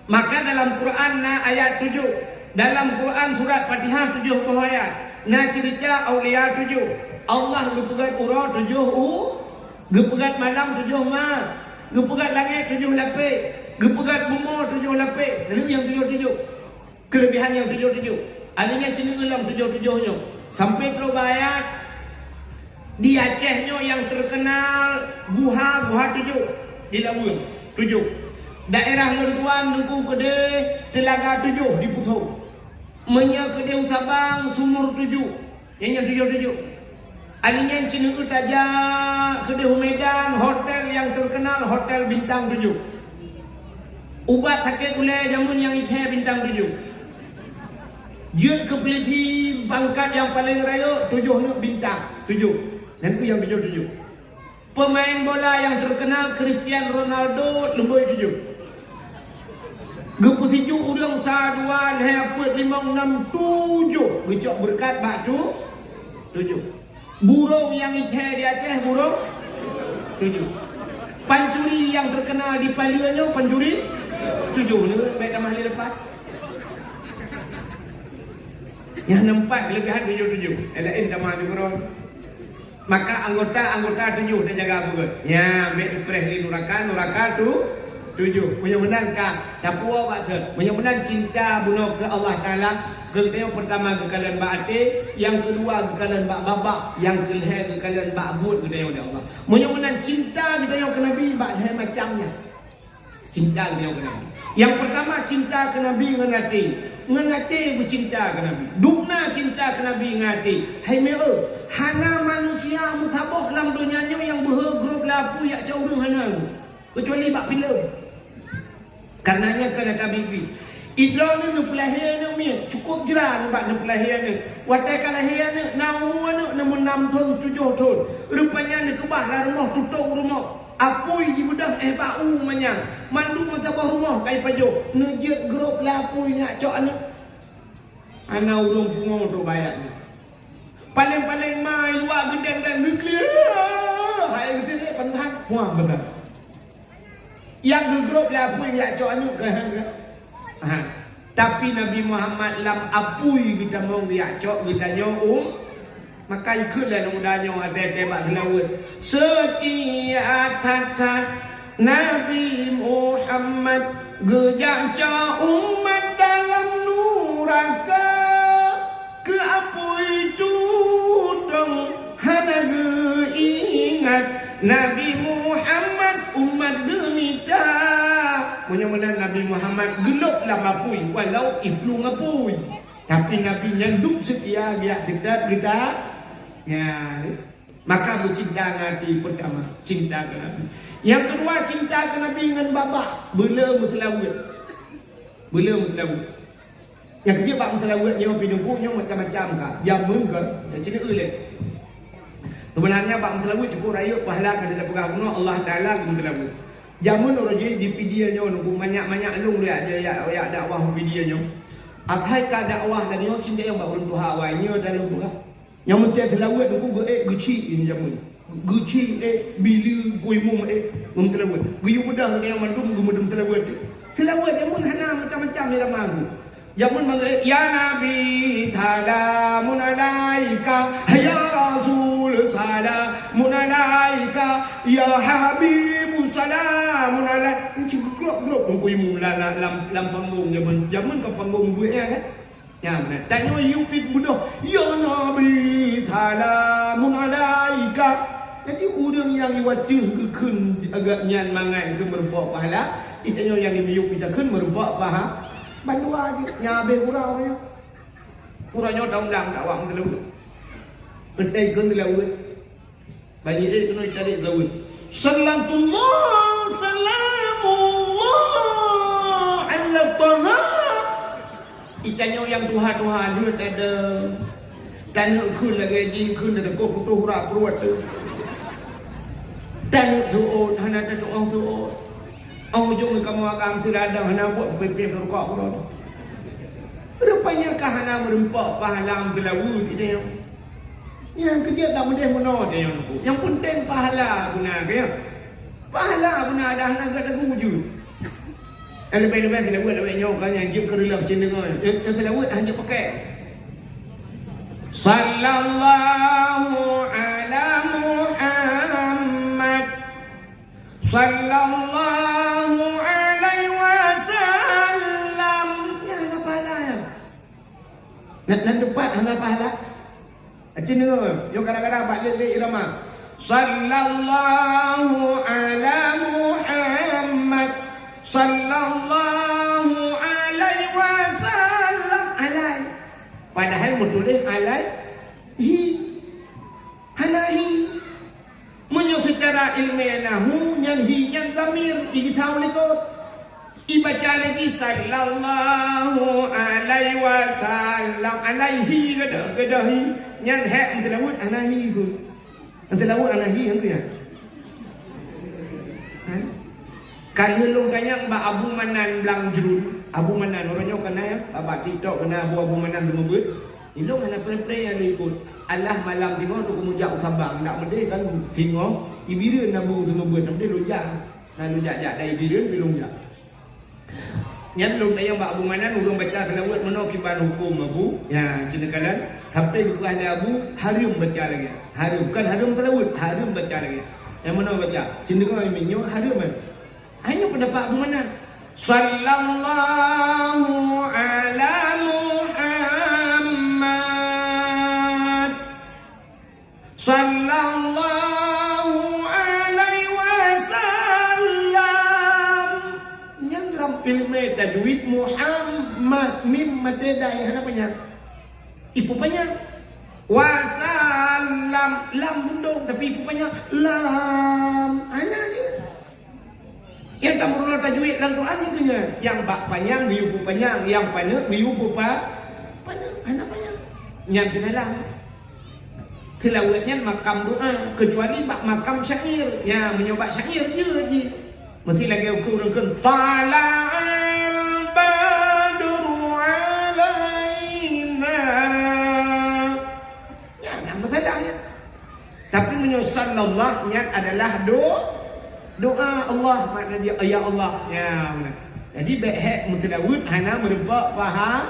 Maka dalam Quran ayat 7, dalam Quran surat Fatihah 7 ayat. Cerita aulia 7. Allah gepegat urau 7 gepegat malam 7 gepegat langit 7 lapis, gepegat bumi 7 lapis. Lalu yang 7 kelebihan yang 7 alihnya sini ulang 7 nya sampai terbayat di Acehnya yang terkenal guha 7 di Labuan 7 daerah Lenduan Nengku Gede Telaga 7 di Puthau Menya Kedeu Sabang Sumur 7 yang 7 alihnya sini utaja Kedeu Medan hotel yang terkenal hotel bintang 7 ubat sakit gula jamun yang Aceh bintang 7 jut ke peliti pangkat yang paling raya 7 bintang 7 dan itu yang 7 pemain bola yang terkenal Cristiano Ronaldo lemboi 7 gepusiju urang saduan heput 5 6 7 gecok berkat batu 7 burung yang Aceh di Aceh burung 7 pancuri yang terkenal di Palianya pancuri 7 ni baik tamah lepas yang nampak kelebihan 7 lain tamah di kurang maka anggota 7 dah jaga apa ya ambil pres di neraka tu 7 mudah-mudahan dapur awak tu mudah-mudahan cinta bunuh ke Allah Ta'ala yang pertama kekalian ba'ati, yang kedua kekalian ba'babak, yang kelihatan kekalian ba'bud kita yang Allah. Mudah-mudahan cinta kita yang ke Nabi ba'lah macamnya. Cinta kita yang ke Nabi. Yang pertama cinta ke Nabi ngati bercinta ke Nabi. Dukna cinta ke Nabi ngati. Hai meo, hana manusia mutabah dalam dunianya yang bergrup lapu yak caurung hana. Kecuali bak film. Karenanya kena tabibi. Idol ni nak pelahir ni cukup jeran bak nak pelahir ni. Watai kalahir ni namu ni namun 6 tahun 7 tahun. Rupanya ni kebah lah rumah tutup rumah. Apui di budak bau manyang. Mandu mentabah rumah kai pajo. Nejet grup lapui nak cok ni. Ana urung pungo tu bayar ni. Paling-paling mai luar gendang dan nuklear. Hai gitu ni pentan. Wah betul. Yang grup lapui nak cok ni tapi Nabi Muhammad lam apui kita mong dia cok kita nyong maka ikutlah mudanya ada tembak laut setiap tatat Nabi Muhammad gejak umat dalam neraka ke apui tutong hana ingat Nabi Muhammad umat demita Munya-munya Nabi Muhammad gelaplah mapui walau iblu ngapui. Tapi Nabi nyanduk setia dia kita ya. Maka bercinta Nabi pertama, cinta ke Nabi. Yang kedua cinta ke Nabi dengan bapa, bela muslawat. Bela muslawat. Yang ketiga bab muslawat nyawa pinungkunya macam-macam ka. Jamun ke, dan cina ulek. Sebenarnya bab muslawat cukup raya pahala kada ada pegah guna Allah Taala muslawat. Jamun orang jadi di videonya nunggu banyak-banyak lung dia ya dakwah videonya. Akhai ka dakwah dan dia cinta yang baru Tuhan awalnya dan lupa. Yang mesti selawat nunggu guci ini jamun. Guci bila kuimum ngum selawat. Guyu mudah dia mandum gumudum selawat. Selawat jamun hana macam-macam dia mahu. Jamun manggil ya Nabi salamun alaika ya Rasul salamun alaika ya Habib salamun alaika. Ini grup kuimum lam panggung jamun ke panggung gue ya kan. Ya, tanya yupit mudah ya Nabi salamun alaika. Jadi orang yang iwatih keun agak nyan mangan ke merupak pahala, itanya yang dimiuk kita keun merupak pahala. Bandua je nyabe kurang nya. Kurangnya dalam dakwah selalu. Pentai keun laut. Bagi kena cari laut. Sallallahu salamullah ala taha. Itanya yang Tuhan dia tak ada. Dan keun lagi ji keun ada kok putu hura peruat tu. Dan tu hana tu tu. Ujung kamu akan suradang hana buat pepek rokok pun. Rupanya kahana merempak pahala gelawud itu yang. Yang kerja tak mudah mana dia yang. Yang penting pahala guna ke ya. Pahala guna dah nak ada wujud. Lebih-lebih selawat lebih nyok kan yang jip kerila macam dengar. Yang selawat hanya pakai sallallahu ala Muhammad sallallahu alaihi wasallam. Ya ada pahala ya. Nak dapat ada pahala. Macam ni yo kadang-kadang balik irama. Sallallahu ala Muhammad sallallahu alaihi wasallam. Alai. Padahal betul alaihi. Alaihi. Menyo secara ilmiah nahu yang hi yang zamir ikitau lekot. Ibaca lagi sallallahu alaihi wasallam alaihi gadahi yang hak mentelawut alaihi tu. Mentelawut alaihi yang tu ya. Kalau lu tanya Mbak Abu Manan belang jerun, Abu Manan orangnya kena ya, Abah TikTok kena Abu Manan dulu buat. Ilung kena play yang ikut. Allah malam tengok tu kemudian sabang nak mede kan tengok ibireun nabu tu buat mede lujak. Nah lujak dari ibireun belum jak. Yang lu tanya Mbak Abu Manan urang baca selawat mano kiban hukum Abu. Ya, cinakalan sampai ke ahli Abu harum baca lagi. Harum kan harum selawat, harum baca lagi. Yang mana baca? Cinakalan minyo harum kan. Hanya pendapat Abu Manan. Sallallahu ala Muhammad sallallahu alaihi wasallam. Yang dalam ilmu tajwid Muhammad mim mate dai harapannya. Ibu panjang. Wasallam lam bundung tapi ibu panjang lam. Ana yang tak perlu tajwid dalam Quran itu nya. Yang bak panjang diupu panjang, yang panjang diupu panjang. Anak panjang. Yang kenalah. Tilawatnya makam doa kecuali bak makam syair. Ya menyobat syair je. Mesti lagi ukur kan tala'al badru alaina. Ya nak masalahnya. Tapi menyusallallahu adalah doa Allah makna dia ya Allah ya benar. Jadi baik mutlawud hana merebak faham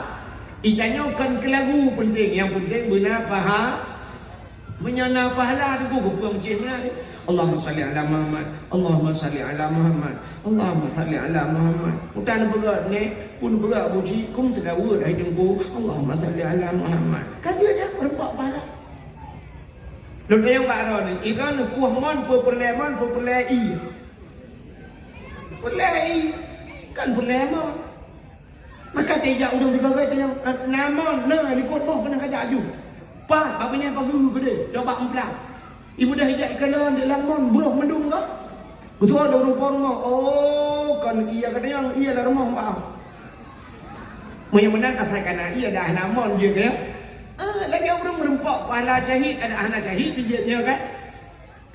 itanya kan ke lagu penting yang penting benar faham menyana pahala tu buku macamnya Allahumma salli ala Muhammad Allahumma salli ala Muhammad Allahumma salli ala Muhammad utan berat ni pun berat puji kum telawud hai dengku Allahumma salli ala Muhammad kaji dia merebak pahala. Lalu yang baru ni ikan kuah mon perleman perlei. Perlei kan pun lama. Maka tidak udang tiga kali tanya nama na ni kot mau kena kajak aju. Pa apa ni apa guru gede coba emplang. Ibu dah hijak ikan dalam mon buruh mendung ke? Betul ada rumah. Oh kan iya katanya iya lah rumah apa? Mudah-mudahan katakan iya dah namon je ke? Lagi orang merempak pahala syahid ada anak syahid pijatnya kan?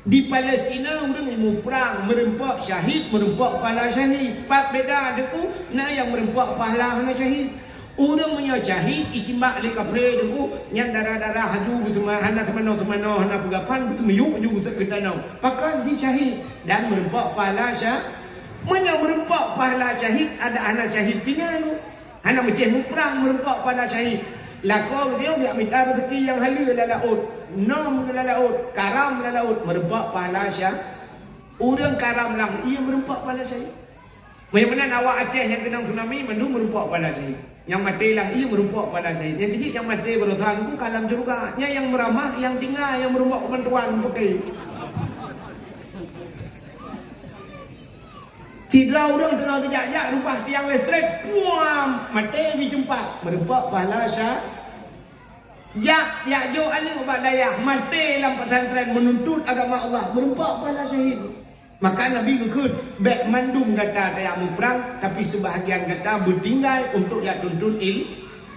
Di Palestina orang ilmu perang merempak syahid, merempak pahala syahid. Pak beda deku na yang merempak pahala anak syahid. Orang punya syahid ikimak le kapre deku yang darah-darah haju gitu mah anak teman-teman anak pegapan gitu meyuk juga terkenal. Pakan di syahid dan merempak pahala syahid. Mana merempak pahala syahid ada anak syahid pinan. Anak macam perang merempak pahala syahid. Lakau dia minta rezeki yang halal laut, nom laut, karam laut, merempak pahala syah. Orang karam lang, ia merempak pahala syah. Macam-mana awak Aceh yang kena tsunami, mendung merempak pahala syah. Yang mati lang, ia merempak pahala syah. Yang kecil yang mati berusaha, aku kalam juga. Yang meramah, yang tinggal, yang merempak bantuan, pakai. Tidak orang tengah kejak-jak rumah tiang listrik puam mati di tempat merempak pahala syah. Ya jo anu ubat dayah mati dalam pesantren menuntut agama Allah merempak pahala syahid. Maka Nabi kekut baik mandum kata tak mau perang tapi sebahagian kata bertinggal untuk ya tuntut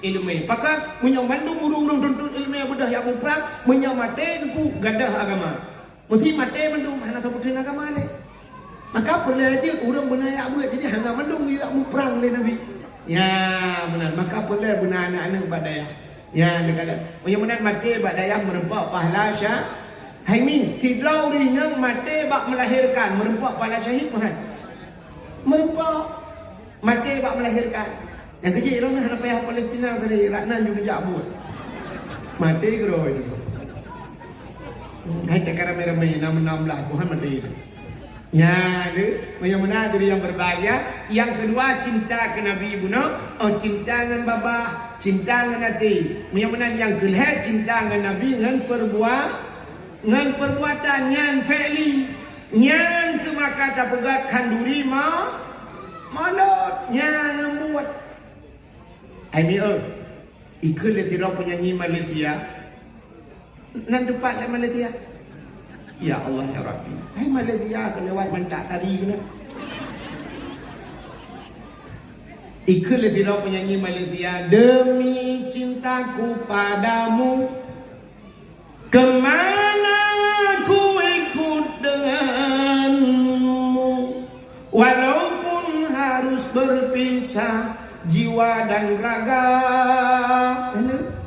ilmu. Maka punya mandum urung-urung tuntut ilmu yang mudah yang mau perang punya mati ku gadah agama. Mesti mati mandum hana sebutin agama ni. Maka perlu aja orang benar buat jadi hana mandung juga mu perang le Nabi. Ya benar. Maka perlu benar anak-anak badaya. Ya dekat. Mudah-mudahan mati badaya merempak pahala syah. Hai min tidrau rinang mati bak melahirkan merempak pahala syahid Tuhan. Merempak mati bak melahirkan. Yang kecil orang hana payah Palestina tadi raknan juga jabut. Mati gero itu. Hai tak ramai-ramai 16 Tuhan mati. Ya, mudah-mudahan dari yang berbahagia. Yang kedua cinta ke Nabi Ibnu, cinta dengan bapa, cinta dengan hati. Mudah-mudahan yang kelihatan cinta dengan Nabi dengan perbuatan yang fi'li, yang ke maka tak pegat kanduri manot, yang membuat. Ini ikut letira penyanyi Malaysia. Nan depan lah Malaysia. Ya Allah ya Rabbi. Hai Malaysia kena lewat mantak tadi kena. Ikutlah tidak penyanyi Malaysia. Demi cintaku padamu, kemana ku ikut denganmu, walaupun harus berpisah jiwa dan raga.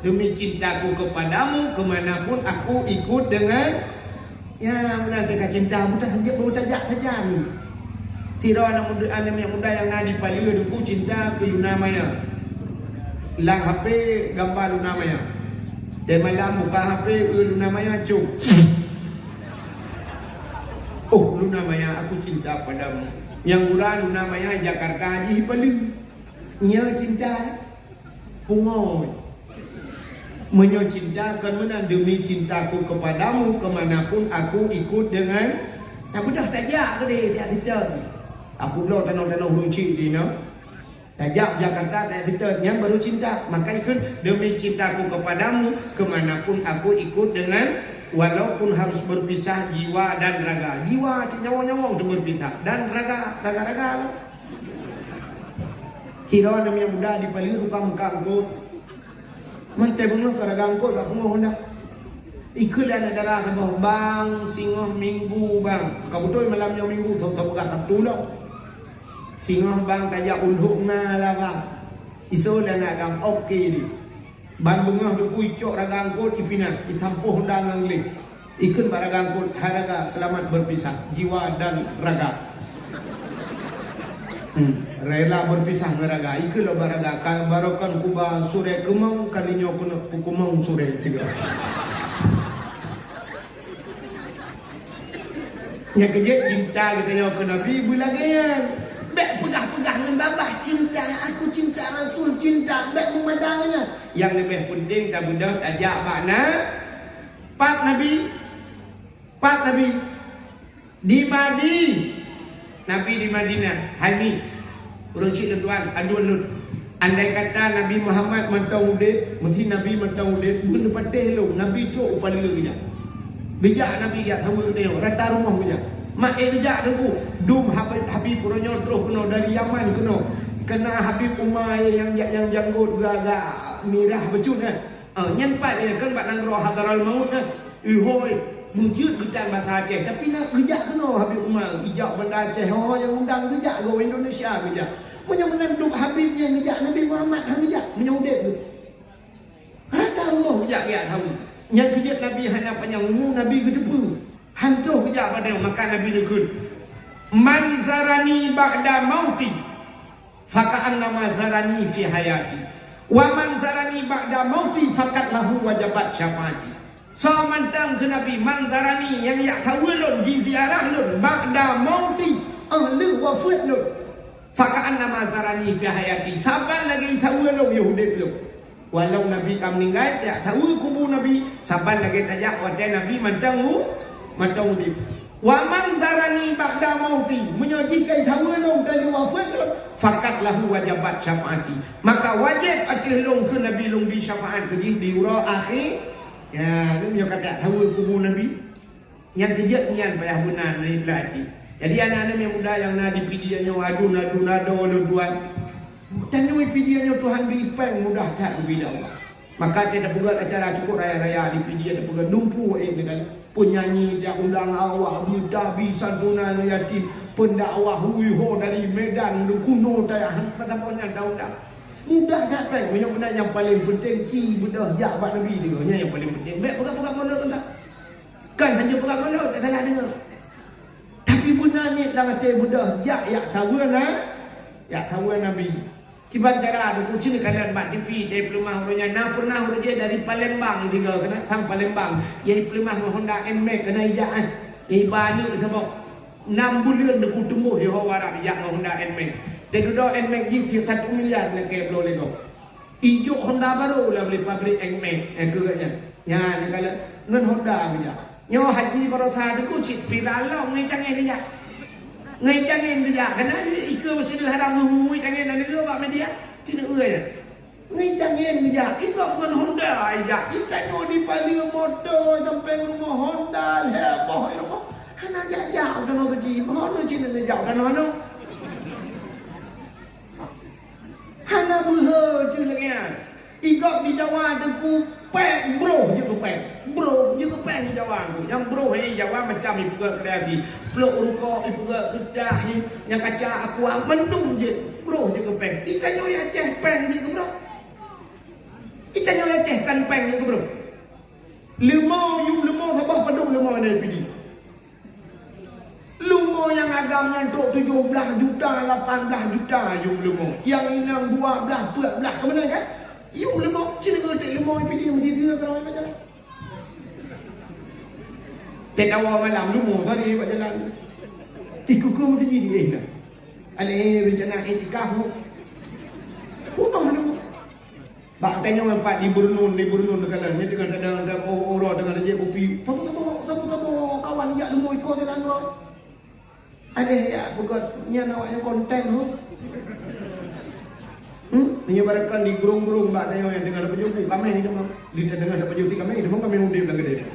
Demi cintaku kepadamu, kemanapun aku ikut dengan. Ya benar dekat cinta buta saja baru saja ni. Tidak anak yang muda yang nadi paling duku cinta ke Luna Maya. Lang HP gambar Luna Maya. Dan malam buka HP ke Luna Maya cuk. Oh Luna Maya aku cinta padamu. Yang murah Luna Maya Jakarta haji paling. Nya cinta pungoy. Menyocintakan menang demi cintaku kepadamu kemanapun aku ikut dengan. Tak mudah tajak ke dia tak kita. Aku belum tanah-tanah hurung cik dia no. Tajak Jakarta tak kita yang baru cinta. Maka ikut demi cintaku kepadamu kemanapun aku ikut dengan. Walaupun harus berpisah jiwa dan raga. Jiwa nyawa-nyawa untuk berpisah. Dan raga-raga. Tidak ada yang muda di paling rupa muka aku. Mantai bunga karagang ko tak bunga hendak. Ikut dan darah sabah bang singoh minggu bang. Kabutoy malam yang minggu tak buka Sabtu dah. Singoh bang tajak unduk na lah bang. Iso dan agang okey ni. Bang bunga tu kuicok ragang ko ipina ditampuh dangang li. Ikut baragang ko haraga selamat berpisah jiwa dan raga. Rela berpisah ngeraga ikut lo baraga kan barokan kuba sore kemang kalinya kena kumang sore tiga. Yang kerja cinta katanya ke Nabi bulagan. Bek pegah-pegah dengan babah cinta aku cinta Rasul cinta bek memadangnya. Yang lebih penting tak budak ajak makna Pak Nabi di Nabi di Madinah. Hani Urang cik tuan, aduan lut. Andai kata Nabi Muhammad mentang udip, mesti Nabi mentang udip, benda patih lu, Nabi tu upala kejap. Bijak Nabi ya tahu dia, rata rumah bijak. Mak kejap tu, dum Habib puronyo terus kena dari Yaman kena Habib Umar yang janggut agak mirah becut kan. Nyampai dia kan bak nang roh hadaral maut kan. Ihoi, mujud bukan bahasa Aceh, tapi nak kejap kena Habib Umar, ijak benda Aceh, yang undang kejap go Indonesia kejap. Punya menanduk Habibnya kejap Nabi Muhammad hang kejap menyaudet tu. Rata rumah kejap dia tahu. Yang kejap Nabi hanya panjang Nabi kedepu. Hantu kejap pada maka Nabi nekun. Man zarani ba'da mauti faka'annama zarani fi hayati. Wa man zarani ba'da mauti fakat lahu wajabat syafaati. So mantang ke Nabi man zarani yang yak tahu lun di ziarah lun ba'da mauti lu wafat lun. Faka'annama zarani fi hayati. Sabar lagi tahu lun Yahudi lun. Walau Nabi kam meninggal tak tahu kubur Nabi, sabar lagi tajak wajah Nabi mantang di. Wa man darani ba'da mauti, menyojikan tahu long tadi wafat long, fakat lahu wajabat syafaati. Maka wajib atas long ke Nabi long di syafaat ke di ura akhir. Ya, dia kata tahu kubur Nabi. Yang kejat nian payah benar ni lagi. Jadi anak-anak yang muda yang nak dipidiannya adu tuan. Tanya pidiannya Tuhan bipeng mudah tak bila Allah. Maka dia dah buat acara cukup raya-raya di pidian dia buat dumpu dengan penyanyi dia undang awak buta bisa tunai yatim pendakwah huiho dari Medan kuno daya kata punya undang. Mudah tak peng banyak benda yang paling penting ci bedah jabat Nabi dia yang paling penting. Baik pegang mana tak? Kan hanya pegang mana tak salah dengar. Tapi benda ni dalam hati bedah jak yak sawana yak sawan Nabi. Kiban cara ada kucing kalian mak TV dari pelemah orangnya na pernah dia dari Palembang tinggal kena sang Palembang yang pelemah Honda NMAX kena ijaan yang banyak sebab 6 bulan aku tumbuh di Hawara yang Honda NMAX dan duduk NMAX GT 1 miliar nak ke belum lego ijuk Honda baru lah beli pabrik NMAX kegaknya ya ni kalau non Honda aja nyo haji baru sah aku cik piralong ni canggih ni ya ngay canggih dia kena ikut Masjidil Haram ngui canggih dan dia buat media tidak uai ngay canggih dia ikut dengan Honda ya kita nyo di paling motor sampai rumah Honda heboh rumah hana jauh dan orang kecil mana cina jauh dan mana hana buah tu lagi ikut di Jawa deku pek bro juga pek di Jawa yang bro ini Jawa macam ibu ke kreasi peluk ruko ibu ke kedah yang kaca aku mendung je bro juga pek ikannya ya ceh peng juga bro ikannya ya ceh kan peng juga bro lemau sabah padung lemau dari PD lemau yang agamnya untuk 17 juta 18 juta lemau yang inang 12 14 ke mana kan yung lemau, sino ko tayo lemau yung pili, masisira ka naman majalan. Tetawa malam lemau, tadi buat jalan. Tikuku mesti jadi na. Alih rencana etikah mo. Punah lemau. Bak tanya orang Pak di Brunei dekat ni dengan ada orang dengan dia kopi. Tabu kawan dia lemau ikut jalan road. Alih ya bukannya nawaknya konten ho. Menyebarkan di gerung-gerung mbak tanya yang dengar apa juti kami ni demam lihat dengar apa juti kami demam kami mudik lagi dia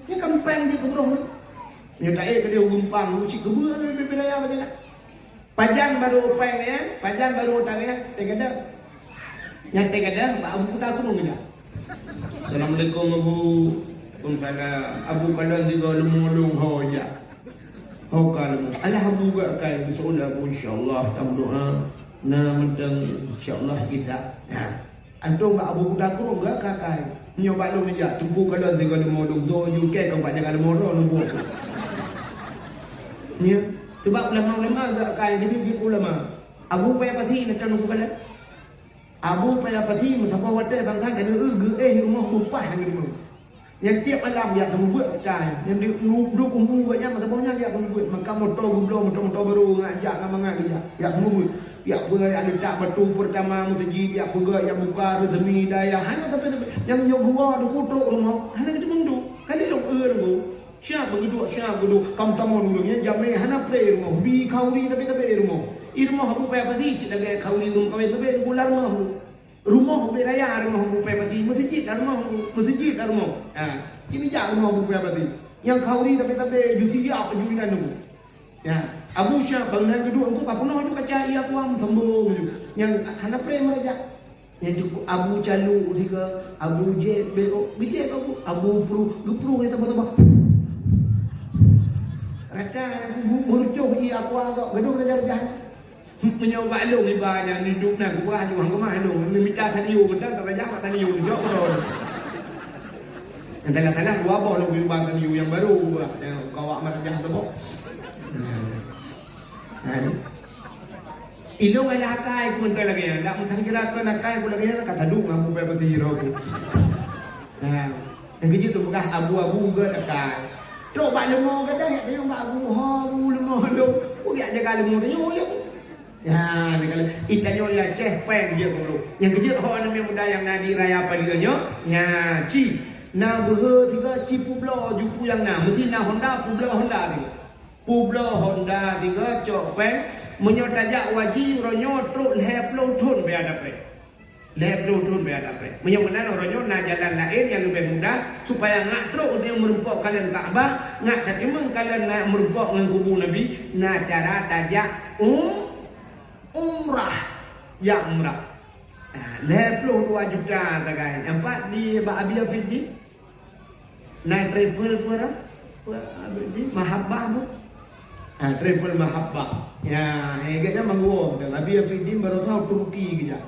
ni kampung di gerung ni tak ke dia gumpang ucik kebun di wilayah macam mana Pajan baru peng ya Pajan baru tanya tegada nyate kada mbak abu kita aku nunggu dah Assalamualaikum Abu Waalaikumsalam Abu Padan juga lemulung hoja kalau Allah Abu berkai bisullah insyaallah tam doa na mentang insyaallah kita antum bak abu budak ku enggak kakai nyo balung dia tumpu kalau dengan modong do UK kau banyak kalau moro nombor ni sebab ulama enggak kai jadi ulama abu payah pasti nak nunggu kala abu payah pasti musabah wate bangsa kan rumah rumpah hang rumah yang tiap malam dia akan buat cai yang duduk umumnya musabahnya dia akan buat maka motor baru ngajak ngamangan dia akan buat ya pula yang letak batu pertama mutajib ya pula yang buka rezeki daya hanya tapi yang nyogua tu kutuk rumah hanya kita mendung kali lu Siapa geduk kamu tamon urungnya jamnya hana pre rumah bi kauri tapi rumah irmah bu pe pati cik dagai kauri rumah kawin tapi bulan rumah bu raya rumah bu pe pati masjid rumah ini jak rumah bu pe pati yang kauri tapi juti apa julian tu ya abu syah bangunan geduk aku apa noh juga cai aku am sambung yang hana pre meraja yang cukup abu calu tiga abu jet beko bisa abu gupru kita apa Rata murucuh aku agak gedung raja-raja. Menyoba long ibanya hidup nak gua hanya hang kemah long minta taniu betul tak raja mak taniu jok betul. Entah-entah gua bawa long ibang taniu yang baru yang kawak raja tu boh. Ilong ay lakai pun talaga yan. Dak mungkin kira ko nakai ko lagi kata duk ngamu pe pati hero ko. Yang kecil tu bekas abu-abu ke nakai. Truk bak lemah ke dah yang bak abu lemah duk. Uyak jaga lemah tu yo. Ya, dia kata ikannya ya ceh peng dia dulu. Yang kecil orang nama muda yang nadi raya apa dia nyo? Ya, ci. Na behe tiga ci publo jupu yang na. Mesti na Honda publo Honda ni. Publo Honda tiga cok peng menyotajak wajib ronyo truk leh flow tun beada pre. Leh flow tun beada pre. Menyomenan ronyo na jalan lain yang lebih mudah supaya ngak truk dia merumpok kalian Kaabah, ngak takimeng kalian ngak merumpok dengan kubu Nabi, na cara tajak umrah ya umrah. Leh flow 2 juta tagai. Empat di Ba'abiyah Fiddi. Naik travel pura. Mahabbah bu. Travel mahabbah. Ya, kayaknya manggung. Dan Abi Afidin baru tahu Turki kejap.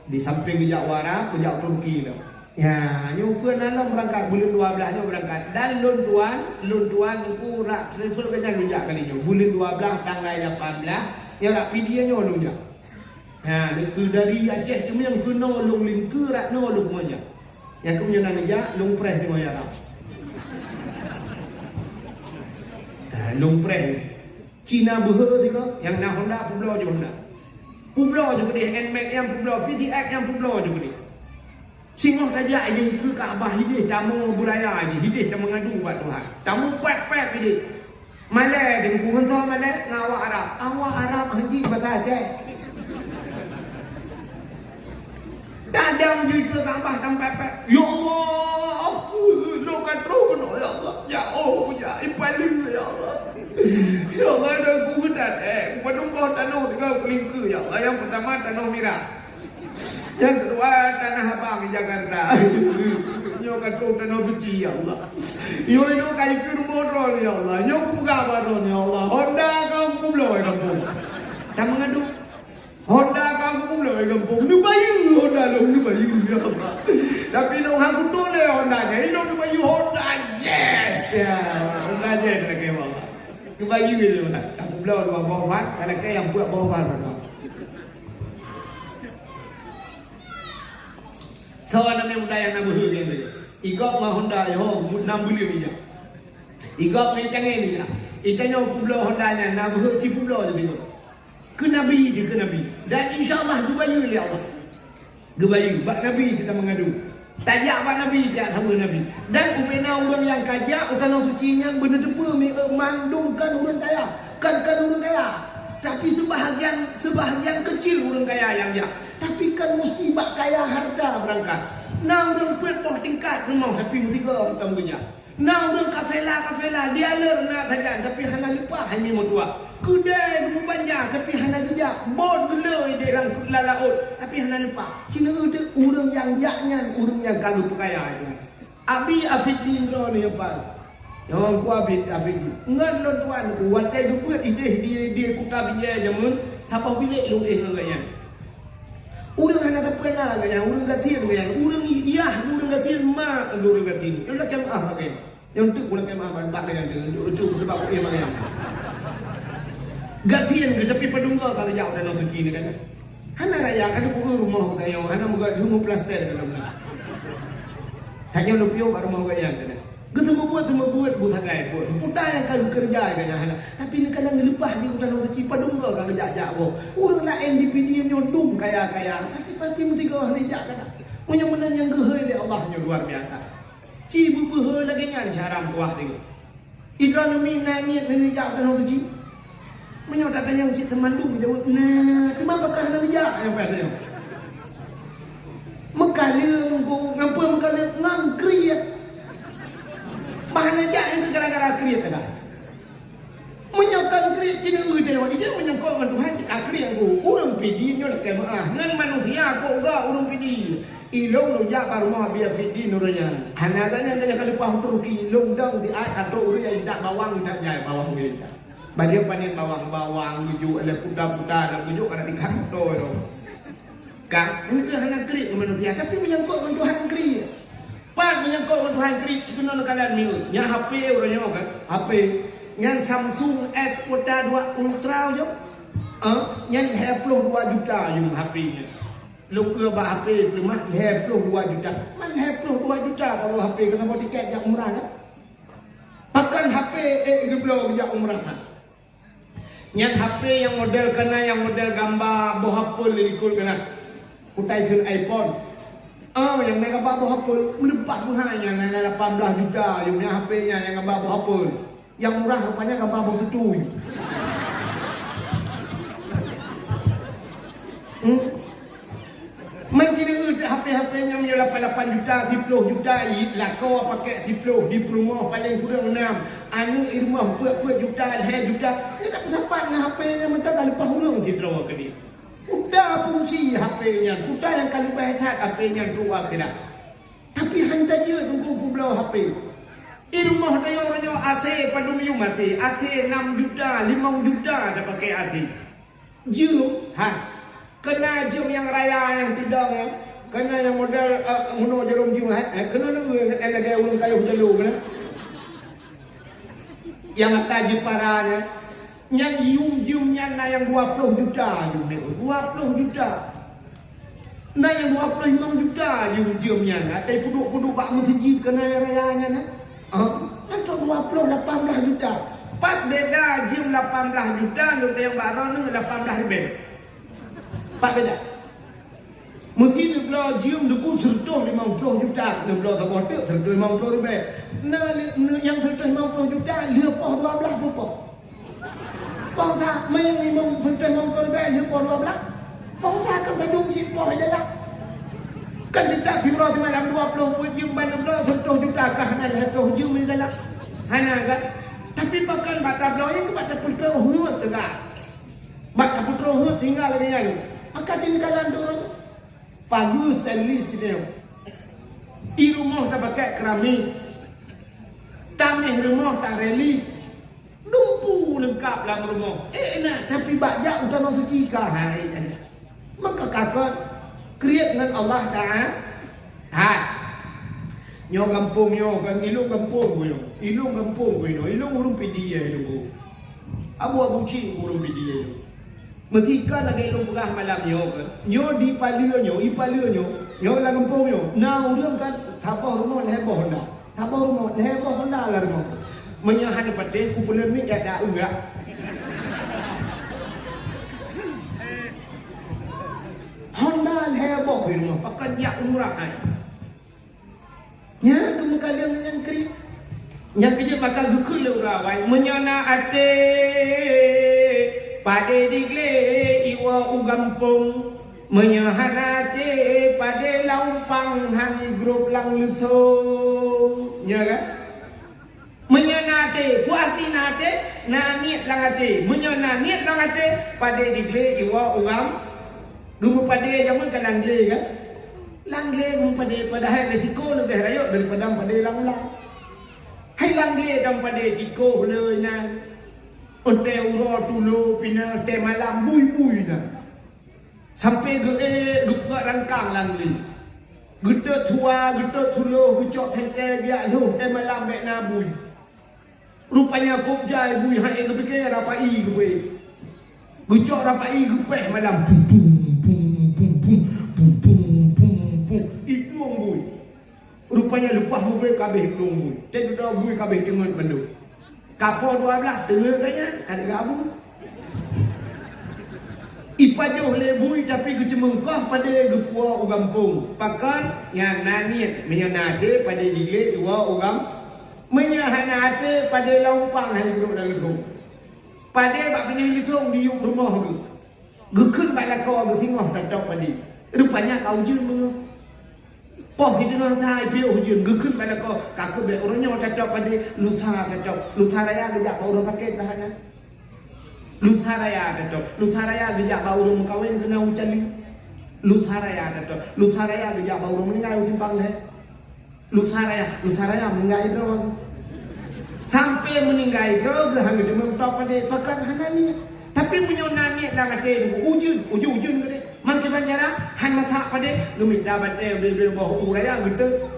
Di samping kejap Warab, kejap Turki tu. Ya, nyukur nalam berangkat bulan 12 tu berangkat. Dan lun tuan aku rak travel kejap kejap kali ni. Bulan 12 tanggal 18, ya rak video nya lu je. Ha, deku dari Aceh cuma yang kena long lingku rak no lu moja. Yang kemudian aja long press di moya rak. Long press Cina behe tiga yang na Honda publo je Honda. Publo je dia NMAX yang publo, PTX yang publo je dia. Singoh saja dia ke Kaabah hidih tamu budaya ni, hidih tamu ngadu buat Tuhan. Tamu pek-pek hidih. Malai dia bukan tahu malai ngawak Arab. Awak Arab haji bahasa Aceh. Dadang je ke Kaabah tam pek-pek. Ya Allah, lo katron ya Allah. Ya oh ya ipalu ya Allah. Ya Allah ada kuhutan penunggu tanah tiga kelingku ya Allah. Yang pertama tanah merah, yang kedua tanah abang di Jakarta. Yo kata tanah suci ya Allah. Yo itu kayu kiri motor ya Allah. Yo buka baron ya Allah. Honda kau kublo kampung. Tak mengadu. Honda kau kublo kampung. Ni bayu Honda lo ni bayu ya Allah. Tapi nong hang tu le Honda ni. Nong ni bayu Honda Jazz ya. Honda Jazz lagi Allah. Kebagi bila mana? Aku belah dua bawah, kalau kau yang buat bawah mana? Sawan nama muda yang nak berhubung ni. Igap mah Honda yo, 6 bulan ni. Igap ni canggih ni. Itanya aku belah Honda nya nak berhubung cipu belah je tengok. Ke Nabi je ke Nabi. Dan insyaAllah gebayu ni Allah. Gebayu. Bak Nabi kita mengadu. Tajak Pak Nabi, tak sama Nabi. Dan ubena orang yang kajak, tanah sucinya benda depa mandungkan orang kaya. Kan orang kaya. Tapi sebahagian kecil orang kaya yang dia. Tapi kan mesti bak kaya harta berangkat. Nah orang pedoh tingkat rumah tapi mesti ke orang tambahnya. Nah orang kafela dia ler nak tajak tapi hana lupa hanya motua. Kedai kamu banyak tapi hana gejak. Bon geloi dia dalam laut tapi hana lupa. Cina itu orang yang jaknya, orang yang kagak kaya itu. Abi Afidin ro ni apa? Yang ku Abi ngan lo tuan ku watai du buat ide dia kuta biya jamun siapa bilik lu nganya. Orang hana terpena nganya, orang gatir nganya. Orang iyah, orang gatir ma, orang gatir. Itu macam pakai. Yang tu pula kemah banbat dengan dia. Itu sebab aku nganya. Gatian ke tapi pedungga kalau jauh dalam suci ni kan. Hana raya kan buku rumah kita yang hana muka rumah plaster dalam ni. Hanya lu piu kat rumah gaya kan. Ketemu buat buat buat. Putar yang kalau kerja kan hana. Tapi ni kalau lepas je dalam suci pedungga kalau jak bo. Orang lain di video nyodum kaya-kaya. Tapi mesti kau ni jak kan. Punya menan yang gehoi oleh Allah nya luar biasa. Ci bubuh lagi nyan cara kuah tengok. Idra nomina niat ni jawab dan tu ji. Menyo tak tanya si teman tu jawab nah, cuma bakal nak dijak yang pada. Mekalir go ngapa mekalir ngangkriat. Mana jak yang gara-gara kriat dah. Menyokong kriat cina dia menyokong dengan Tuhan kita kriat go. Urang pidi nyo lek maah. Ngan manusia ko ga urang pidi. Ilong lo jak baru mah biar pidi nuranya. Hanaganya jangan lupa untuk ilong dong di ai atau urang jak bawang tak jai bawang dia. Bagi panen bawang bujuk ada putar-putar ada bujuk ada di kantor tu. Kang, ini dia hanya kriat manusia tapi menyokong dengan Tuhan kriat. Pak menyangkut dengan Tuhan kering cikgu kalian ni. Yang HP orangnya kan? HP. Yang Samsung S Ultra 2 Ultra je. Yang 22 juta yang HP-nya. Lu ke bah HP primah 22 juta. Man 22 juta kalau HP kena buat tiket jak umrah kan? Pakan HP belum jak umrah kan? Yang HP yang model kena yang model gambar bohapul ikut kena. Utai ke iPhone. Yang nak gambar apa? Melepas mahanya yang 18 juta yang punya HP-nya yang gambar apa? Yang murah rupanya gambar apa tu? Macam ni HP-HP-nya punya 88 juta, 10 juta, lakau pakai 10 di rumah paling kurang 6. Anu rumah buat juta, 2 juta. Dia tak sempat dengan HP-nya mentang lepas hurung si draw ke dia. Udah fungsi HP-nya, udah yang kali bahat HP-nya tu akhirat. Tapi hantar je tunggu pula HP. Rumah dia orangnya AC padu miu mati. AC 6 juta, 5 juta dah pakai AC. Jum, kena jum yang raya yang tidak ya. Kena yang model mono jarum jum kena lu lagi ulun kayu jalu kan. Yang atas paranya. Yang yum-yumnya na yang 20 juta yum 20 juta. Na yang 25 juta yum-yumnya na. Tapi puduk-puduk bak masjid kena rayanya na. Nanti 18 juta. Pak beda yum 18 juta nanti yang baru ni 18 ribu. Pak beda. Mesti ni belah yum deku sertuh 50 juta. Ni belah tak bodoh sertuh 50 ribu. Na yang sertuh 50 juta lepas 12 pupuk. Kau tak main memang sudah mengkau bayar por 12. Kau tak akan tadung si por ada lah. Kan kita kira di malam 20 jam malam 10 juta kah nak 10 jam ni dah. Hana kan. Tapi pakan bata bloy ke bata putra hut tegak. Bata putra hut tinggal lagi ni. Maka cini kalan tu bagus stainless dia. Di rumah tak pakai keramik. Tamih rumah tak relief. Lumpu lengkap dalam rumah. Nak tapi bajak utama suci kah hari ni. Maka kakak create dengan Allah Taala. Nyo kampung nyo kan ilung kampung nyo. Ilung kampung nyo. Ilung urung pidi ya ilung. Abu cik urung pidi ya. Mesti kan lagi ilung pegah malam nyo kan. Nyo di palia nyo, nyo dalam kampung nyo. Nah urang kan tapah rumah leboh dah. Tapah rumah leboh dah lah rumah. Menyahan pada kumpulan ni ada enggak. Honda heboh di rumah pakai jak umrah kan. Ya kamu kalian yang kiri. Yang kerja bakal gukul urawai menyana ate pada digle iwa ugampung menyahan ate pada lampang hani grup lang lusong. Ya kan? Menyenate, puati nate, na niat langate, menyena niat langate, pada digle iwa uram, gumu pada yang mana langle kan? Langle gumu pada hai resiko lebih rayok daripada pada lang. Hai langle dan pada tiko le na, onte uro tulu pina te malam bui na, sampai gua rangkang langle. Gede tua, gede tulu, gucok tente biak lu, te malam bek na bui. Rupanya kop jai bui hai ke fikir rapai ke bui. Gucok rapai ke peh malam pum pum. Ipuang bui. Rupanya lepas bui kabeh pelung bui. Tek dah bui kabeh kengon pendu. Kapo 12 tengah kaya ada gabung. Ipa jauh le bui tapi ke cemengkah pada gepua ugampung. Pakan yang naniat menyenade pada gile dua ugam Menyahanate pada laupang hari grup dalam itu. Pada bak penyang itu di yuk rumah tu. Gekun bak lakau tu tengok tak pada. Rupanya kau jun mengu. Poh kita nak thay dia hujun gekun bak lakau. Kaku be orangnya tak pada lutha tak. Lutha raya gejak orang sakit dah na. Lutha raya tak. Lutha raya gejak orang kawin kena ucali. Lutha raya tak. Lutha raya gejak orang meninggal simpang leh. Lutha raya meninggal berapa? Sampai meninggal berapa belah dia mentok pada pakat hanani. Tapi menyona ni lah macam ujun pada. Makin banyak han masak pada gemita batai beli bawa uraya gitu.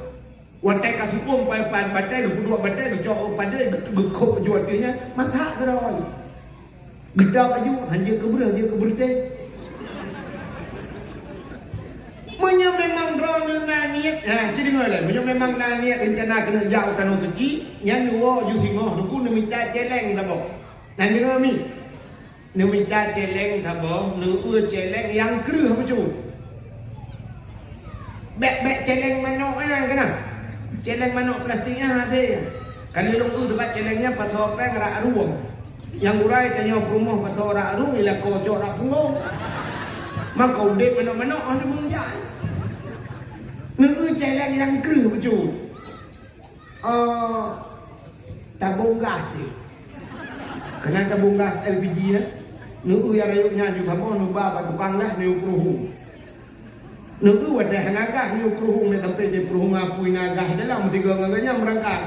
Watai kasih pun pan batai kedua batai dicok pada gekok jualnya masak kerana. Gedang baju hanya keberah dia keberteh. Punya memang drone niat. Sini ngoleh. Punya memang niat rencana kena jauh tanah suci. Yang dua you tengok duku nu minta celeng tabo. Nanti kami nu minta celeng tabo, nu celeng yang kerah betul. Bek celeng manok kena. Celeng manok plastiknya ada. Kalau lu tempat celengnya patho peng rak ruang. Yang urai tanya rumah patho rak ruang ialah kocok rak ruang. Maka udah manok-manok ada mengjai. Nunggu celeng yang kerah betul. Tabung gas ni. Kena tabung gas LPG ya. Nunggu yang rayuknya juga mau nubah tukang lah ni ukuruhung. Nunggu wadah nagah ni ukuruhung ni sampai je ukuruhung apu nagah dalam tiga ngaganya merangkak.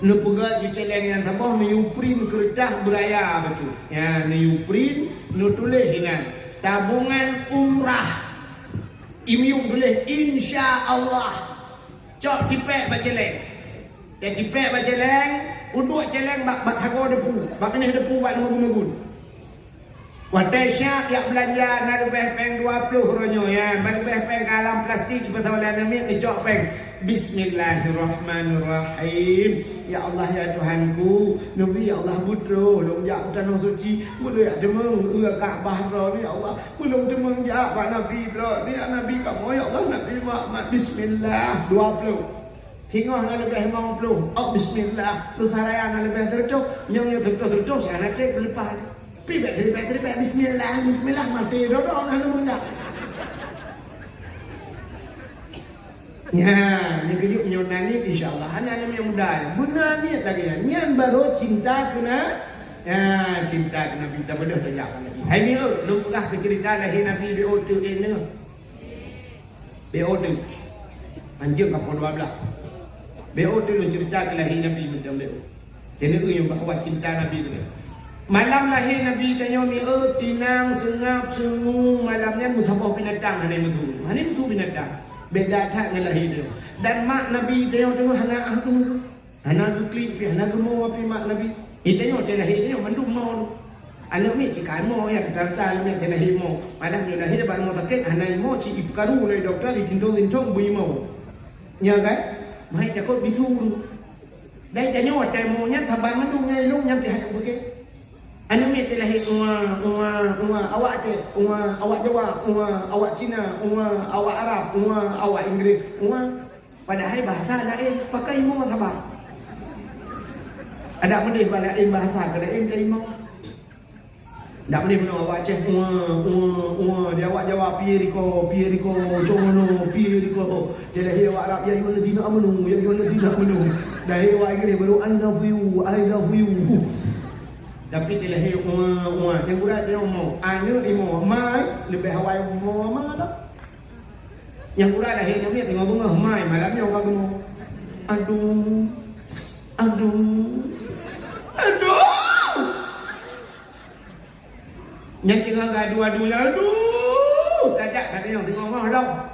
Nupuga di celeng yang tambah ni uprin kertas beraya betul. Ya ni uprin nu tulis dengan tabungan umrah. Imium boleh insya-Allah. Cok tipek baca celeng. Dan tipek baca celeng, uduk celeng bak thago depu. Bak kena depu bak magun-magun. Watai syak yak belanja nak lebih peng 20 ronyo ya. Bak lebih peng kalam plastik petawalan amit ni cok peng. Bismillahirrahmanirrahim. Ya Allah ya Tuhanku, Nabi ya Allah putro, long jak tanah suci, boleh ya demeng Kaabah ro ni ya Allah. Belum demeng jak pak Nabi ro. Ni Nabi kamu ya Allah Nabi Muhammad. Bismillah 20. Tengok nak lebih 50. Oh bismillah. Tu saraya nak lebih tercuk. Nyong tercuk sana ke lepas. Pribet bismillah mati ro nak demeng jak. Ya, ni kejut menyonang ni insyaAllah hanya yang mudah. Benar niat lagi ya. Niat baru cinta kena. Ya, cinta kena kita bedah terjawab lagi. Hai ni lupa ke cerita lahir Nabi BO2 ini. BO2. Anjing kapal 12. BO2 lu cerita ke lahir Nabi macam BO. Jadi yang bahawa cinta Nabi tu. Malam lahir Nabi tanya ni tinang sengap sengung malamnya musabah binatang hari betul. Hari betul binatang. Beda tak dengan lahir dia. Dan mak Nabi tengok anak aku. Anak aku klik pi anak mau pi mak Nabi. Tengok dia lahir dia mandum mau. Anak ni cikai mau ya ketar-tar ni dia lahir mau. Padahal dia lahir baru mau takut anak mau ci ipkaru oleh doktor di cintong bui mau. Ya kan? Mai takut bisu. Dai tengok dia maunya tambah mandum ngai long nyam pihak begitu. Anu ni terlahir awak Aceh, awak Jawa, awak Cina, awak Arab, awak Inggeris, padahal bahasa lain pakai mau sabar. Ada benda lain bahasa lain terima. Tak boleh benar awak Aceh, dia awak Jawa Pieriko, Comono, Pieriko. Dia lahir awak Arab, ya mana tidak amanu, ya mana tidak amanu. Lahir awak Inggeris baru I love you. Tapi dia lahir yang budak dia mau anu mai lebih hawai mau mana yang budak lahir ni tengok bunga mai malamnya orang gemuk aduh yang tengah gaduh tajak kata yang tengok mah dah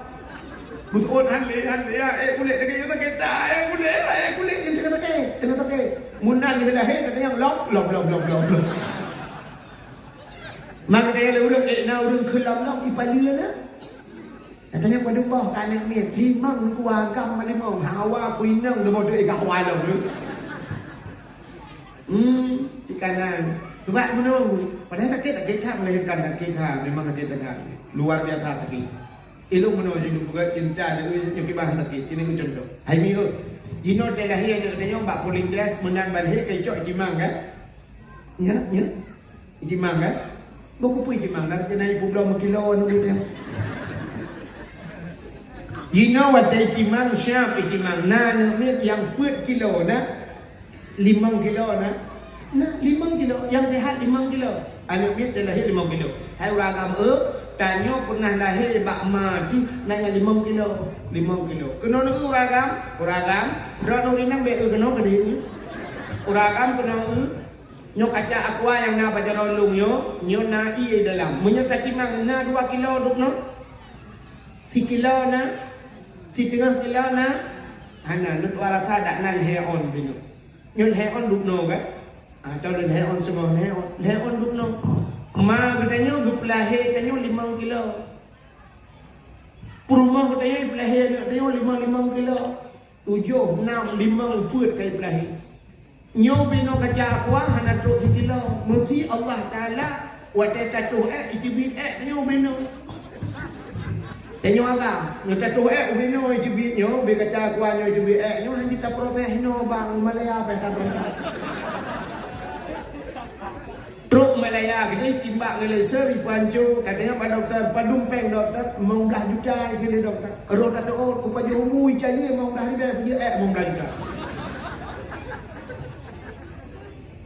betul han le ya kulit lagi kita kita kulit yang kena sakit mundan dia lahir kata yang lop maka dia le urang urang kelap ipalia na katanya pada bawah kanak ni limang kuagam malimong hawa kuinang de bodoh ikak wala cikanan cuba menung padahal sakit tak melahirkan sakit memang sakit luar biasa sakit. Ilmu menurut juga cinta dengan yang bahan sakit. Ini contoh. Hai mio, Dino terlahir dia katanya bak polindes menan balik kecok timang kan? Ya. Timang kan? Buku pun timang dah kena ibu belum kilo ni dia. Dino watai timang siap timang nan mit yang 4 kilo na 5 kilo na. Nah 5 kilo yang sehat 5 kilo. Anak mit terlahir 5 kilo. Hai orang agama tanya pernah lahir bak mati nanya 5 kilo 5 kilo kena nak uragam dak nuri nang be kena ke dia uragam kena nyo kaca aqua yang na pada rolung nyo na i dalam menyo timang na 2 kilo duk no 3 kilo na 3 kilo na hana nut warasa dak nan heon bino nyo heon duk no kan atau dan heon semua heon duk no Ma katanya gupelahe katanya 5 kilo. Perumah katanya gupelahe katanya 5 kilo. 7, 6, 5 put kai pelahe. Nyo bino kaca aqua hana 3 kilo. Mesti Allah Taala wate tatuh itibit nyo bino. Tanyo agam, nyo tatuh bino itibit nyo be kaca aqua nyo itibit nyo hang kita proses no bang Malaya pe ta Truk Malaya kita timbak nilai seri pancu katanya Pak Dokter Padumpeng dokter mau dah juta kali dokter. Roh kata upaya umui cari mau dah dia mau dah juta.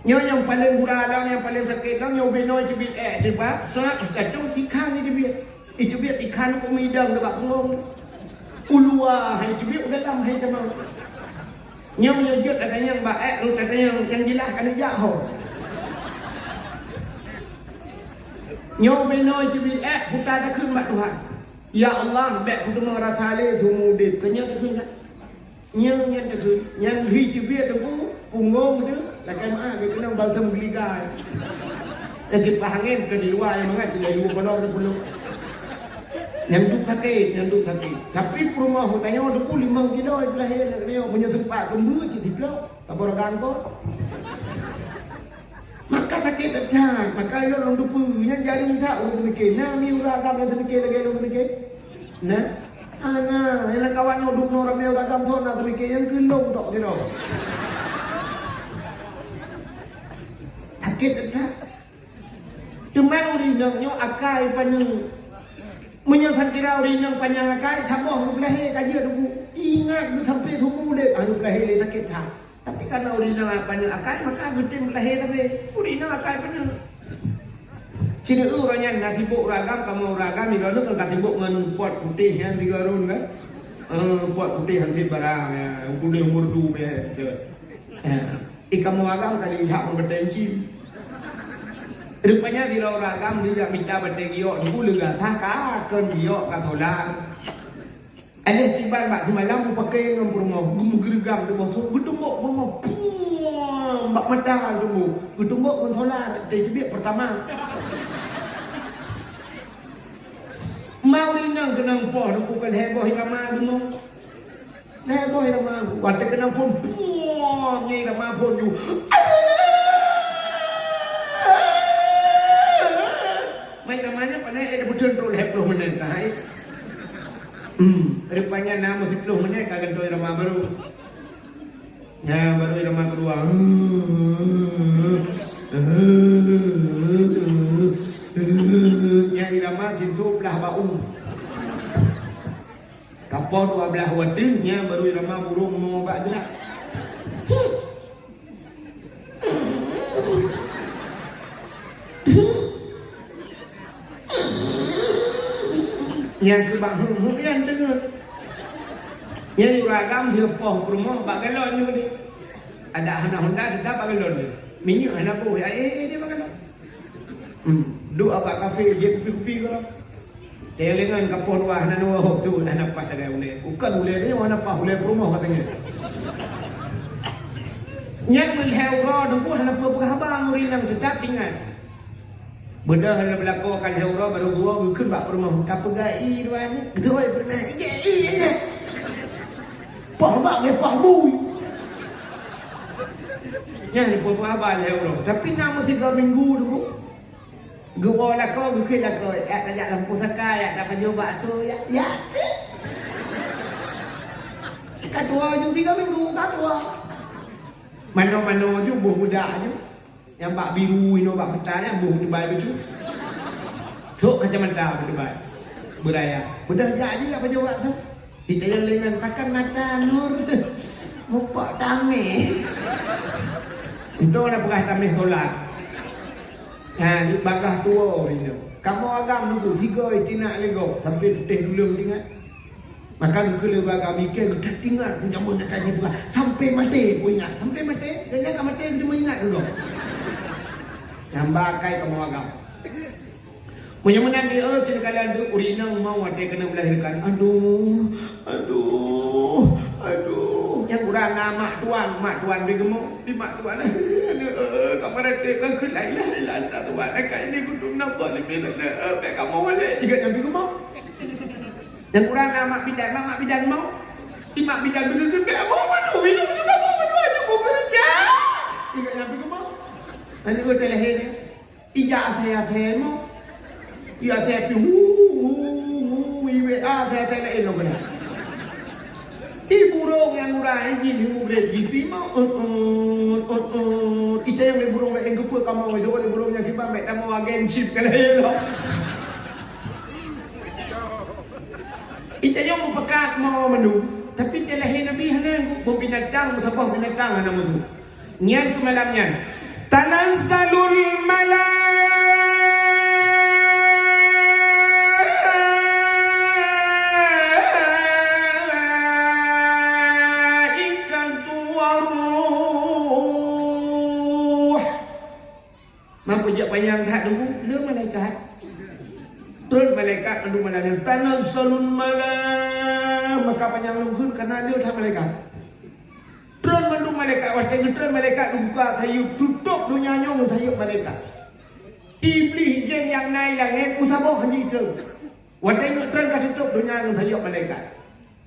Nyo yang paling gurau yang paling sakit nyo benoi cebit cepat sangat kacau ikan ni cebit. Itu biar ikan umidang dekat pengong. Ulua hai cebit dalam hai camau. Nyo nyojot katanya mbak lu katanya yang jelas kena jauh. Nyo beno cebit putar dah keun mak Tuhan. Ya Allah bek kudu maratale sumudip kenya keun kan. Nyo nyen keun nyen hi cebit tu pungong tu lakai mak dia kena balsam geliga. Lagi pahangin ke di luar yang mangat sila dua kodok tu perlu. Yang duk sakit. Tapi perumah hutanya ada 5 kilo lahir dia punya sempat kembu ciplo apa orang tu. Maka sakit dah, maka lo orang dupu yang jadi minta orang tu mikir, nah mi uragam yang tu mikir lagi orang tu mikir, nah, yang kawan yang duk orang mi uragam tu nak tu mikir yang kelong dok tu lo. Sakit dah. Cuma orang yang akai panjang, menyangkan kira orang yang panjang akai, sabar lahir kaji dupu, ingat tu sampai tubuh deh, lahir le sakit dah. Tapi karena urina panjang akal maka betul lahir tapi urina akal panjang. Cina uranya nak tibuk ragam kamu ragam ni lalu kan tibuk dengan pot putih yang 3 run kan. Pot putih hampir barang ya, putih murdu dia tu. Ikan ragam kali hak bertensi. Rupanya di luar ragam dia minta bertengiok dulu lega tak kan giok kat solar. Ada tiba mak semalam pakai dengan rumah gergam tu bosok getumbuk rumah mbak mata tu getumbuk konsola terjebit pertama mau rinang kenang poh tu bukan heboh ramah tu heboh ramah waktu kenang pun nyai ramah pun tu mai ramahnya pandai ada betul tu heboh menentai. Rupanya nama 10 menit kagak doi ramah baru. Ya baru ramah kedua. Ya ramah situ belah bau. Kapal 12 wadihnya baru ramah burung mau bak jenak. Yang ke bang yang dengar yang uragam dia poh rumah bak galon juga ni ada anak Honda dekat bak galon ni minyak anak poh dia bak galon duk abak kafe dia kupi-kupi kalau dia lengan kapur wah nan wah tu dah nampak tak ada boleh bukan boleh ni mana apa boleh rumah katanya yang melheu ro duk hana apa habang urinang tetap tinggal. Benda hal berlaku akan heura baru gua keun bak rumah kapegai dua ni gitu ai pernah ini pah ge pah bui nya ni pun abal heura tapi nama 3 minggu tu gua lako gua lako tajak lampu saka dapat jual bakso ya Kadua je 3 minggu, kadua. Mana-mana je buah muda je. Yang bak biru ini bak mentah buah Dubai betul. Tok macam mentah Dubai. Beraya. Udah jak juga apa jawab tu. Kita yang lengan pakai mata nur. Mupak tamih. Itu nak beras tamih solat. Ha, di bagah tua ni. Kamu agam nunggu 3 itina lego sampai teteh dulu ingat. Maka aku le bagam mikir kita tinggal jamu nak kaji beras sampai mati aku ingat. Sampai mati. Jangan kan mati kita ingat dulu. Yang bakai kamu agam. Menyemenan dia cina kalian tu urinang mau ada kena melahirkan. Aduh. Yang kurang mak tuan dia gemuk di mak tuan. Kamar ada kan kelailah satu bulan kan ini kudu nampak ni bila baik kamu balik juga yang gemuk. Yang kurang mak bidan mau. Di mak bidan begitu baik mau manu minum juga mau manu aja mau kerja. Juga yang gemuk. Nanti kau terlahir ni. Ijak saya mau. Ya saya pi iwe saya lain lo kena. Burung yang urai jin himu beres jipi mau kita yang burung yang gepuk kamu itu ada burung yang kita mek tamu agen chip kena lo. Kita yang mau pekat mau menu tapi telahin nabi hanan mau binatang musabah binatang nama tu. Niat tu malamnya tanazalul malak panjang kat tunggu dia malaikat turun malaikat adu malaikat tanazzalun malam maka panjang lungkun kerana dia udah malaikat turun mandu malaikat waktu turun malaikat buka sayup tutup dunianya sayup malaikat iblis jin yang naik langit musabah haji itu waktu turun kat tutup dunia sayup malaikat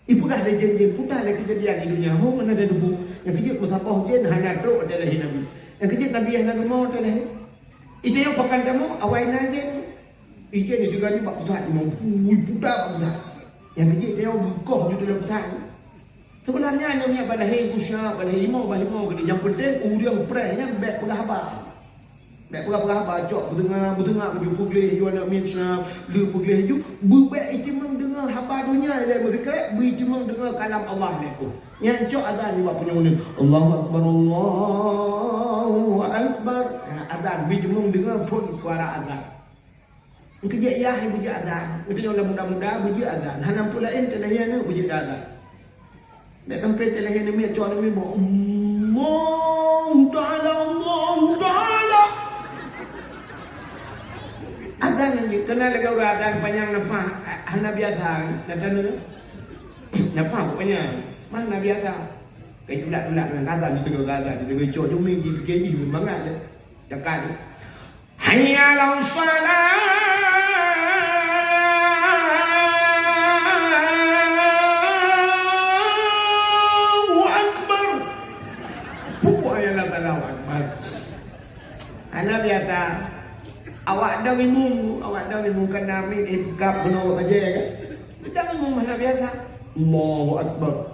ibu dah ada jin putah ada kejadian di dunia mana ada debu yang kejut musabah jin hanya tu adalah nabi yang kejut nabi yang nabi mau adalah itu yang pakan kamu awal aja. Itu ni juga ni bak putat mau budak putat. Yang kecil dia bukoh juga dalam putat. Sebenarnya ni pada hari kusya pada himo ke yang penting urang prehnya baik pegahaba. Baik pegahaba cok bertengah berjumpa boleh jual nak minsa lu boleh ju bubaik itu mendengar haba dunia dia berzikir itu mendengar kalam Allah ni tu. Yang cok ada ni buat punya ni Allahu akbar Allahu akbar. Azan bijumung dengar pun suara azan. Kerja ya ibu je azan. Itu yang muda-muda buji azan. Hanam pula ente lahiana buji azan. Mek tempat lahiana mi cok mi bo. Allahu Ta'ala. Azan ni kena lega azan panjang nafas. Hana biasa. Datang tu. Nafas panjang. Mana biasa. Kayak tulak-tulak dengan azan itu juga azan. Itu cok juming di PKI memang ada. Dekat hayya 'alas salat Allahu akbar pupu ayalah Allahu akbar ana biasa awak dah minum kena ambil ikap kena aja kan dah minum mana biasa Allahu akbar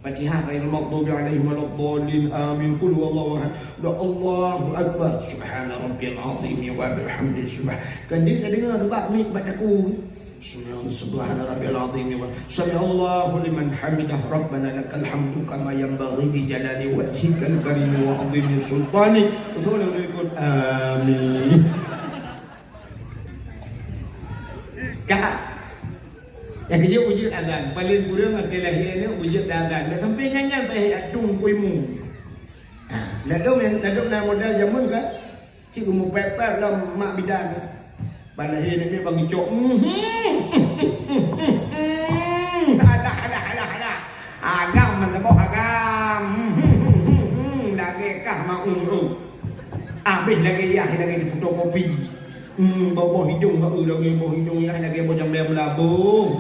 Fatihah ghairil maghdubi alaihim waladdallin amin qul huwallahu ahad Allahu akbar subhana rabbiyal azim wa bihamdihi subhan kan dia dengar sebab ni baca aku subhana rabbiyal azim wa sallallahu liman hamidah rabbana lakal hamdu kama yanbaghi li jalali wajhikal karim wa azimi sultanik betul ikut amin kah yang kerja wujud azan paling kurang ada lahir ni wujud azan dah sampai nyanyi pai atung kuimu ladong nak modal zaman kan cikgu mu pepper dalam mak bidan balahir ni bagi cok alah agam man boh agam lagi kah mau habis lagi di fotokopi bau hidung kau lagi bau hidung yang lagi bau jam melabung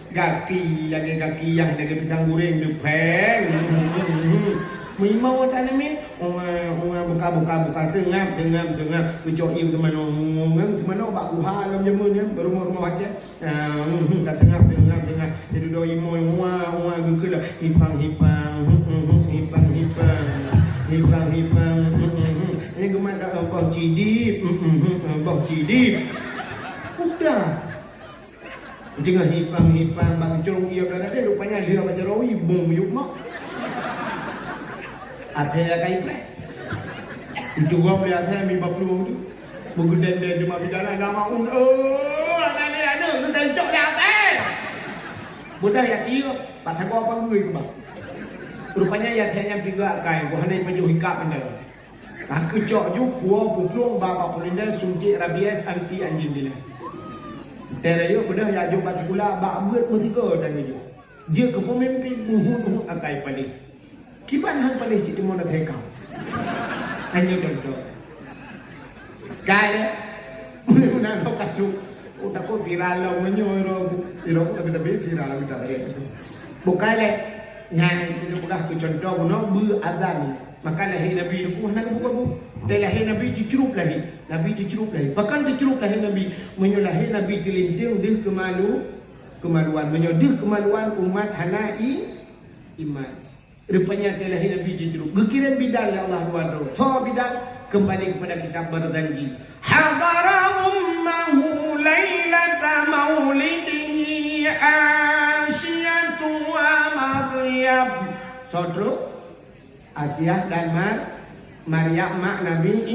kaki yang lagi pisang goreng depeng Memang orang ni orang buka sengam kejok iu ke mana bak buha dalam jamun ni rumah macam tak sengam dia duduk imo orang gekelah hipang ni gemak dak bau cidip udah tengah hipang bang curung ia berada rupanya dia baca rawi bom yuk mak ada kai plek itu gua beli ada mi 40 tu bergeden dia mak bidana nama ada tu tencok dah budak ya kira pak takau apa gue ke bang rupanya ya tanya tiga kai gua hendak penjuh hikap anda aku cok ju gua putlung bapa polinda suntik rabies anti anjing dia terayo budak ya ju patikula bak buat musika dan dia ke pemimpin buhun akai paling kiban hang paling cik timo nak kau hanya contoh kai mana nak katu takut viral lo menyo iro tapi viral kita ya bukan le yang itu bukan tu contoh no bu azan maka lahir nabi itu nak bukan bu lahir nabi dicerup lahir bahkan dicerup lahir nabi menyo lahir nabi dilinting deh kemaluan menyo deh kemaluan umat hanai iman. Rupanya telah Nabi dijeruk. Gekiran bidal ya Allah SWT. So bidal kembali kepada kitab berjanji. Hadara ummahu laylata maulidihi Asyatu wa Maryam. Saudara Asyah dan Maryam mak Nabi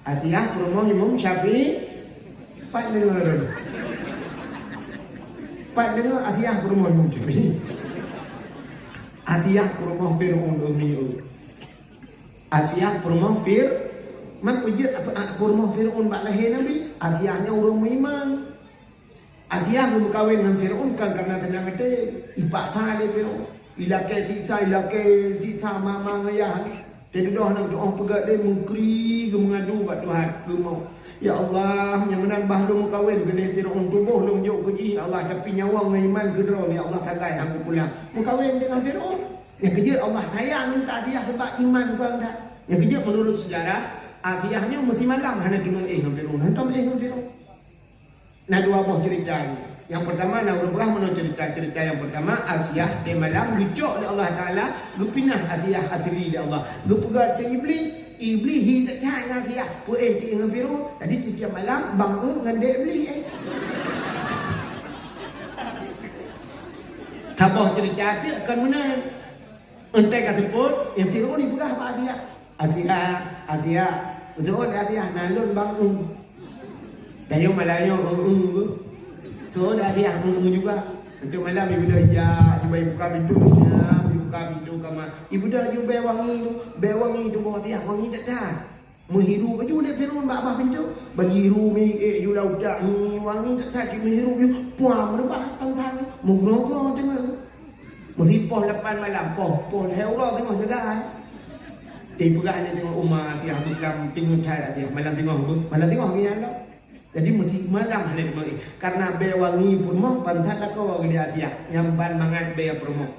Asyah perumahan Imam Syafi'i Pak dengar Asyah perumahan Imam Syafi'i Atiyah rumah Fir'aun umiu. Asiyah rumah man pujir rumah Fir'aun bak lahir Nabi. Atiyahnya orang iman. Atiyah berkahwin dengan Fir'aun kan karena tenang kata ipak tali Fir'aun. Ilake tita mama ayah. Dia dah nak doa pegat dia mengkri ke mengadu kat Tuhan ke mau. Ya Allah, yang menambah lu kawin kena Fir'aun tubuh lu nyok keji Allah tapi nyawa dengan iman ke drone ya Allah tagai aku pulang. Mengkawin dengan Fir'aun. Yang kerja Allah sayang ni tak Atiyah sebab iman kau tak. Yang kerja menurut sejarah Atiyahnya mesti malam hanya dengan dengan Fir'aun. Hentam dengan Fir'aun. Nah dua buah cerita ni. Yang pertama nak berubah menurut cerita yang pertama Asyah di malam gecok oleh Allah Taala gepinah Atiyah asli dia Allah. Gepegat iblis hi tak tahan dengan Atiyah. Puih di dengan Fir'aun. Tadi setiap malam bangun dengan dia iblis Tabah cerita dia akan menang. Entai kata pun yang Fir'aun ni pegah pak Atiyah. Betul Atiyah nalun bangun. Dayu malayong so dah dia juga. Untuk malam ibu dah hijab, cuba buka pintu siap, buka pintu kamar. Ibu dah jumpa wangi tu bawah tiap wangi tak dah. Menghiru baju dia Fir'aun bak pintu. Bagi hiru mi you laudak ni wangi tak dah cuma hiru you. Puam rebah pangtan. Mugrogo tengok. Melipoh lepas malam poh heura tengok sedar. Dia pegahnya tengok Umar Atiyah Islam tengok cai Atiyah malam tengok ni anda. Jadi mesti malam hari ni karena be wangi purmo pantat lah kau dia Atiyah nyamban mangat be purmo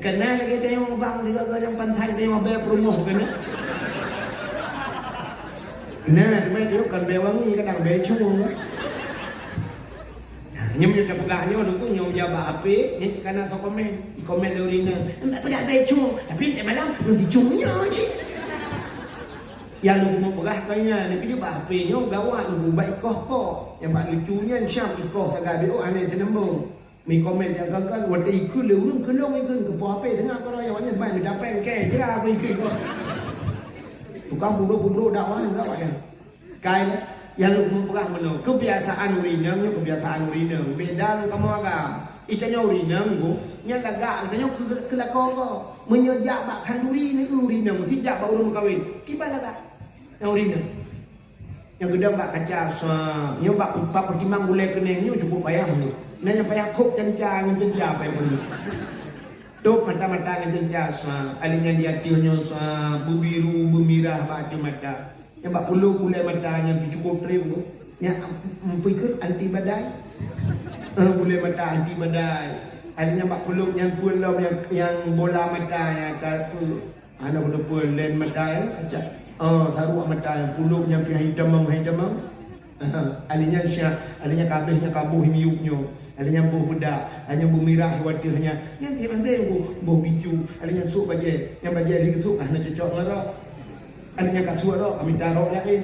kenal lagi tengok bang juga kau yang pantat tengok be purmo kena nah cuma dia kan be wangi kadang be cung nyum dia pegahnya dulu nyum dia ba HP ni karena kau komen urina tak pegah be cung tapi tak malam nanti cungnya cik yang lu mau pegah kayaknya ni kerja bah HP-nya gawat lu baik ikoh ko yang bak lucunya syam ikoh sagak bio ane tenembung mi komen yang kan wad ikut le urung kelong ikut ke HP tengah kau yang banyak ban dapat ke jera apa ikut ko tukang bodoh dakwah enggak ya kai yang lu mau pegah meno kebiasaan urinnya beda kamu agam itanya urinnya go nya lagak itanya kelakon ko menyejak bak kanduri ni urinnya sejak bak urung kawin kiban lagak yang urinnya yang gedang bak kaca nya bak pertimang gulai kenengnya cukup payah ni nah yang payah kok cancang payah pun tu mata-mata cancang alinya dia tionya biru bermirah bak mata yang bak puluh gulai mata yang cukup trim tu yang pikir anti badai gulai mata anti badai alinya bak puluh yang pulau yang bola mata yang tu Anak udah len matai acak. Taruh matai puluknya piang hitam. Alinya syak, alinya kabehnya kabuh miuknya. Alinya buh bedak, hanya buh mirah watirnya. Yang tiap hari buh biju, alinya sok baje. Yang baje di ketuk hana cocok ngaro. Alinya katua ro, kami taruh lain.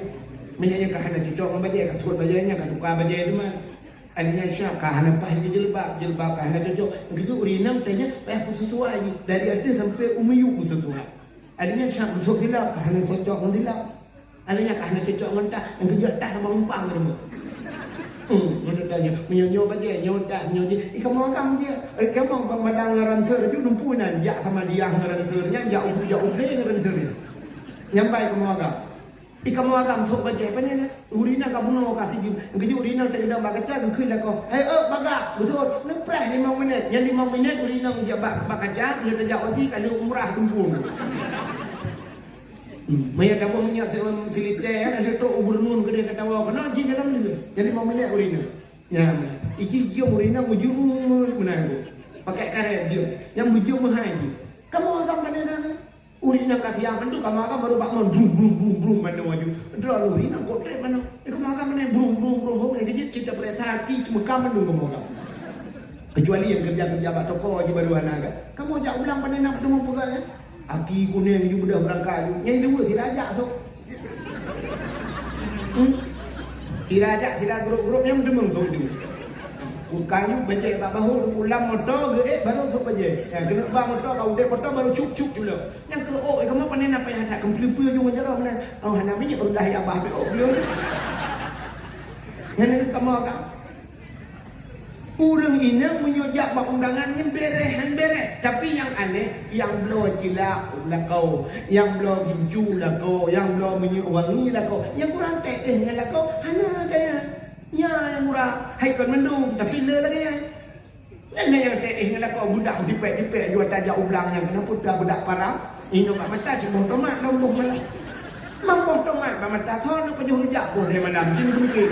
Menyanya kahana cocok baje, katua bajenya katukar baje tu mah. Alinya syak kahana pah di jilbab kahana cocok. Begitu urinam tanya, payah pun sesuai lagi. Dari ada sampai umiyuk pun sesuai. Alinya syak untuk tilap, kahana cocok dengan tilap. Alanya kahana cocok mentah, yang kejut tak sama umpang dia. Mana tanya, menyonyo baje, nyodak, nyonyo. Ika mau kam dia. Ika mau bang madang ngaranter ju dumpunan, jak sama dia ngaranternya, jak uble ngaranter. Nyampai ke mau kam. Ika mau kam sok baje, apa ni? Urina kamu nak kasih ju. Yang kejut urina tak ada bakaca, gukui lah kau. Baga, betul. Lepas 5 minit, yang 5 minit urina menjak bakaca, dia terjak lagi kali umrah dumpun. Maya dapur minyak silite ada tok ubur nun gede kata wa kana ji dalam ni jadi mau minyak urina ya iki ji urina mujung menanggu pakai karet je yang mujung mahai je kamu agak mana urina kasih apa tu kamu agak baru bangun brum mana waju dulu urina kotre mana kamu agak mana brum hok ni kita bersati cuma kamu dulu kamu kecuali yang kerja bak toko aja baru anak kamu ajak ulang pada nak ketemu pegang ya. Aki kuning you budak berangkat you. Yang dua si rajak tu. Si rajak grup yang demeng tu dia. Bukan you baca tak bahu pulang motor ke baru sok baca. Kena bang motor kau dek motor baru cuk dulu. Yang ke kamu panen apa yang tak kempliu you ngajar mana. Hana minyak udah ya bah belum. Yang kamu agak Urang ini menyojak bak undangan yang beres. Tapi yang aneh, yang belum cilak lah kau, yang belum ginju lah kau, yang belum minyak wangi lah kau, yang kurang teh lah kau, hana kaya, ya yang kurang, hai kon mendung, tapi le lagi ya. Nana yang teh lah kau budak dipek dua tajak ublangnya, kenapa dah budak parang, ini kat mata si boh tomat, nombor malah, mamboh tomat, mata thon apa jual jak pun dia malam, jadi mikir.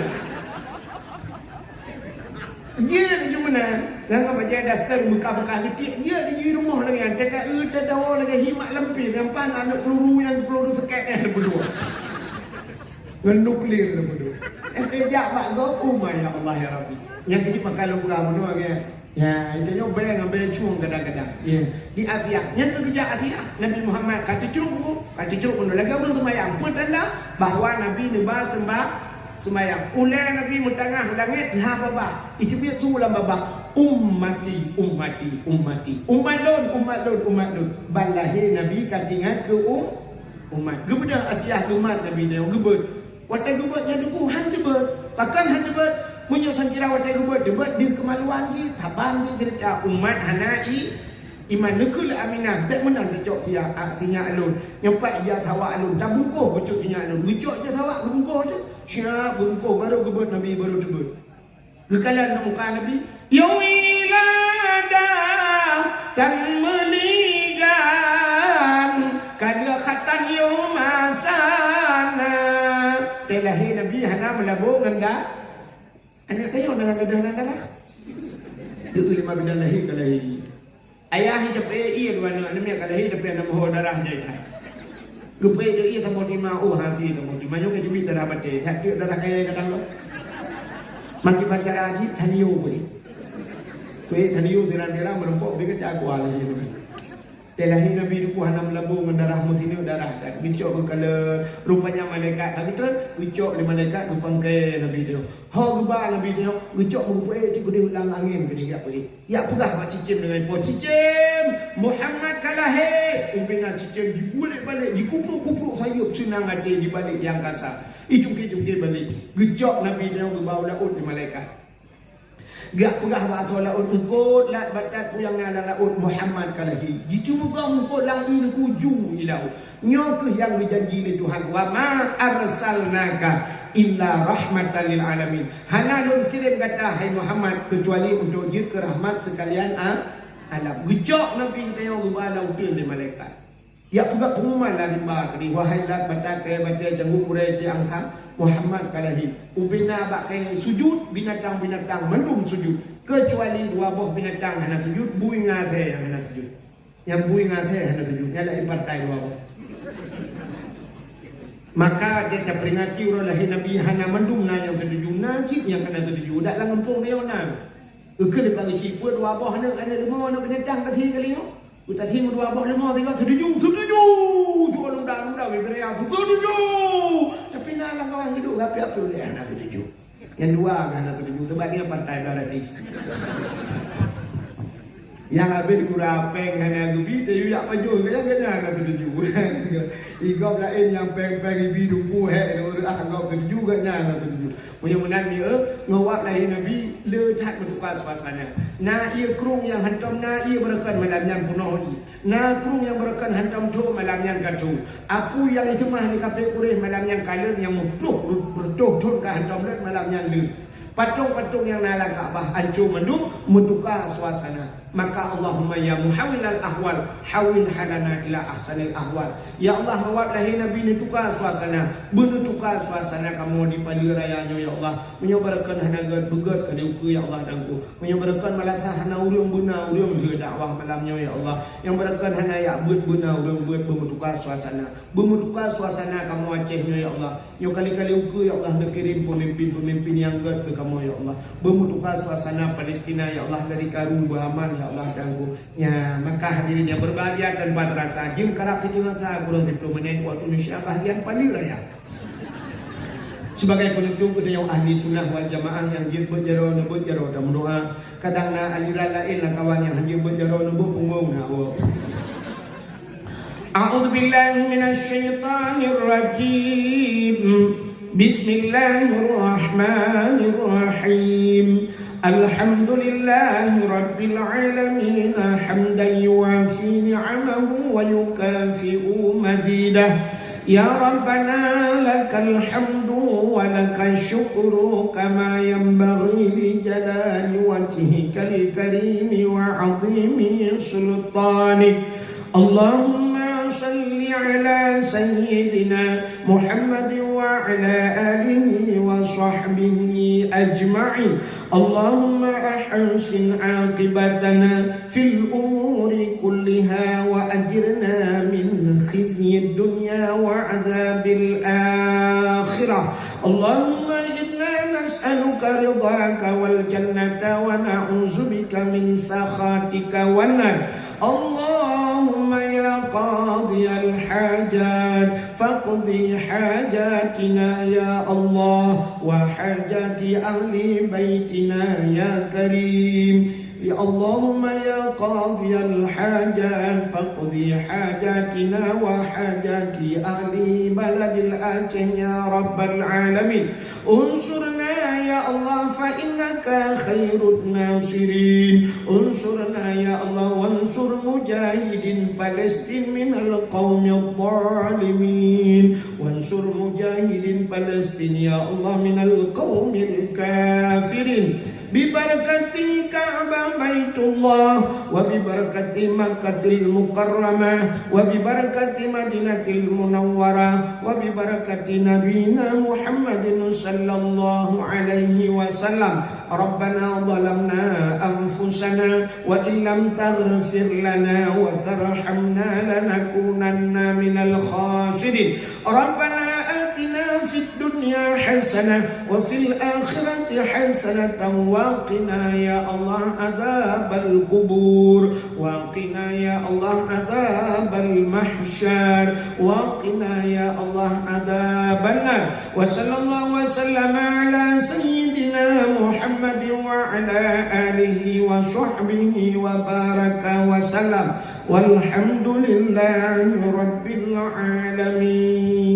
Dia di mana? Nang baca daftar buka detik dia di rumah lagi yang tak tahu lagi himak lempir nampak anak peluru sekat berdua. Dengan nuklir berdua. Ente jak mak go ya Allah ya Rabbi. Yang kini pakai lu kamu doang ya. Ya, itu ngambil cuang kadang-kadang. Ya, di Asia. Yang kerja Asia, Nabi Muhammad kata curug lagi orang semayang. Petanda bahawa Nabi nebas sembah semayang. Ulai Nabi mentangah langit lah baba. Itu biar sulam baba. Ummati. Umat lon. Balahi Nabi katingat ke umat. Gebedah Asia umat Nabi dia gebet. Watai gebet jadi ku han gebet. Pakan han gebet. Munyo sankira watai gebet debat di kemaluan si taban si cerita umat hanai iman nekul aminah dak menang dicok sinya alun nyempat dia tawa alun dah bungkuh bocok sinya alun bocok dia tawa bungkuh tu syah bungkuh baru gebut Nabi baru debut kekalan muka Nabi yawilada dan meligan kada khatan yumasana telahi Nabi hana melabu ngenda anak tayo dengan gadah nanda itu 5 benda lahir kalahi ayah ni cepat ia dua anak ni kalahi tapi anak mohon darah jadi lupa dia ia sama di mau hati sama di mana ke jumit darah bate hati darah kaya kadang lo makin baca haji thaniu boleh kue thaniu dirang-dirang merumpok bagi cakuan lagi tu telahi Nabi itu hanam labu mendarah musini darah kan bicok berkala rupanya malaikat tapi terus bicok di malaikat rupang ke Nabi dia gubah Nabi dia bicok merupai di kuda ulang angin ke dia pergi ya pegah mak cicim dengan po cicim Muhammad kalahe umpina cicim dibalik dikupluk sayup senang hati di balik yang kasar icung-icung balik bicok Nabi dia gubah laut di malaikat gak pegah bahasa laut engkau lat batat puyang ala laut Muhammad kalahi jitu muka engkau langin kuju ilau nyok yang berjanji ni Tuhan wa ma arsalnaka illa rahmatan lil alamin hanalun kirim kata hai Muhammad kecuali untuk jid ke rahmat sekalian alam gejok Nabi tayang ubah laut di malaikat ya pegah pengumuman lah limba kini wahai lat batat baca janggu murai di angkang Muhammad kalahi ubina bakai sujud binatang mendung sujud kecuali 2 buah binatang hana sujud buinga yang hana sujud yang bui ngate hendak tujuh nyala partai dua. Maka dia terperingati oleh Nabi hana mendum na yang tujuh najib yang kena tujuh dak lang kampung dia mana. Ke depan kecil pun dua bawah nak ada lemah nak kena tang kati kali no. Uta tim dua bawah lemah tengok tujuh. Tu kalau dah beria tujuh. Tapi nak lang kawan hidup apa boleh anak tujuh. Yang dua anak tujuh sebagai partai berarti. Yang habis kurapeng hanya gubi tu yak paju kaya anak tujuh. Igop lain yang peng-peng ibi dupu anggap tujuh kaya anak tujuh. Mudah-mudahan dia ngawak lain Nabi lecat bertukar suasana. Na ia kerung yang hantam na ia berakan malam yang punah ni. Na kerung yang berakan hantam tu malam yang katu. Apu yang itu mah ni kape kureh malam yang kalen yang bertuh ke hantam let malam yang le. Patung-patung yang nalang Kaabah hancur mendung bertukar suasana. Maka Allahumma ya muhawwilal ahwal hawil halana ila ahsanil ahwal. Ya Allah mawatlah Nabi ni tukar suasana, bertukar suasana kamu di pagi rayanya ya Allah. Menyebarkan hanagat begat ke diuku ya Allah dangku. Menyebarkan malasah hana urang benar urang ke dakwah malamnya ya Allah. Yang berakan hana ya benar urang bertukar suasana. Bertukar suasana kamu Acehnya ya Allah. Yo kali-kali uku ya Allah nak kirim pemimpin-pemimpin yang ke kamu ya Allah. Bertukar suasana Palestina ya Allah dari karun Bahaman ya Allah dangku. Ya, maka hadirin yang berbahagia dan berasa jim karak sejengah saya kurang 10 menit waktu Indonesia bahagian pagi raya. Sebagai penutup kita yang ahli sunnah wal jamaah yang jim berjaro dan berdoa. Kadang-kadang aliran lain lah kawan yang jim berjaro punggung na. A'udzu billahi minasyaitonir rajim. Bismillahirrahmanirrahim. Alhamdulillahi rabbil alamin hamdan yuwafi ni'amahu wa yukafi'u mazidah. Ya Rabbana lakal hamdu wa lakal syukru kama yanbaghi li jalali wajhikal karimi wa 'azimi sultanik. Allahumma salli ala sayyidina Muhammad wa ala alihi wa sahbihi ajma'in. Allahumma ahsin aqibatana fil umuri kulliha wa ajirna min khizyid dunya wa adzabil akhirah. Allahumma inna nas'aluka ridhaka wal jannata wa na'udzubika min sakhatika wan nar. Allahumma ya qadiyal hajat faqdi hajatina ya Allah wa hajati ahli baitina ya karim. Ya Allahumma ya qadiyal hajat faqdi hajatina wa hajati ahli baladil Aceh ya rabbal alamin. Unsurna ya Allah fa innaka khairun nasirin. Unsurna ya Allah wansur mujahidin Palestin minal qawmil zalimin. Wansur mujahidin Palestin ya Allah minal qawmil kafirin. Bibarakati Ka'bah Baitullah wa bibarakati Makkahil Mukarramah wa bibarakati Madinatil Munawwarah wa bibarakati Nabiyina Muhammadin sallallahu alaihi wasallam. Rabbana zalamna anfusana wa illam taghfir lana wa tarhamna lanakunanna minal khasirin. Rabbana atina fid dunya hasanah wa fil akhirati hasanatan wa qina ya Allah adzabal qubur wa qina ya Allah adzabal mahsyar wa qina ya Allah adzaban nar. Wa sallallahu wa sallama ala sayyidina Muhammad wa ala alihi wa sahbihi wa baraka wa sallam. Walhamdulillahi rabbil alamin.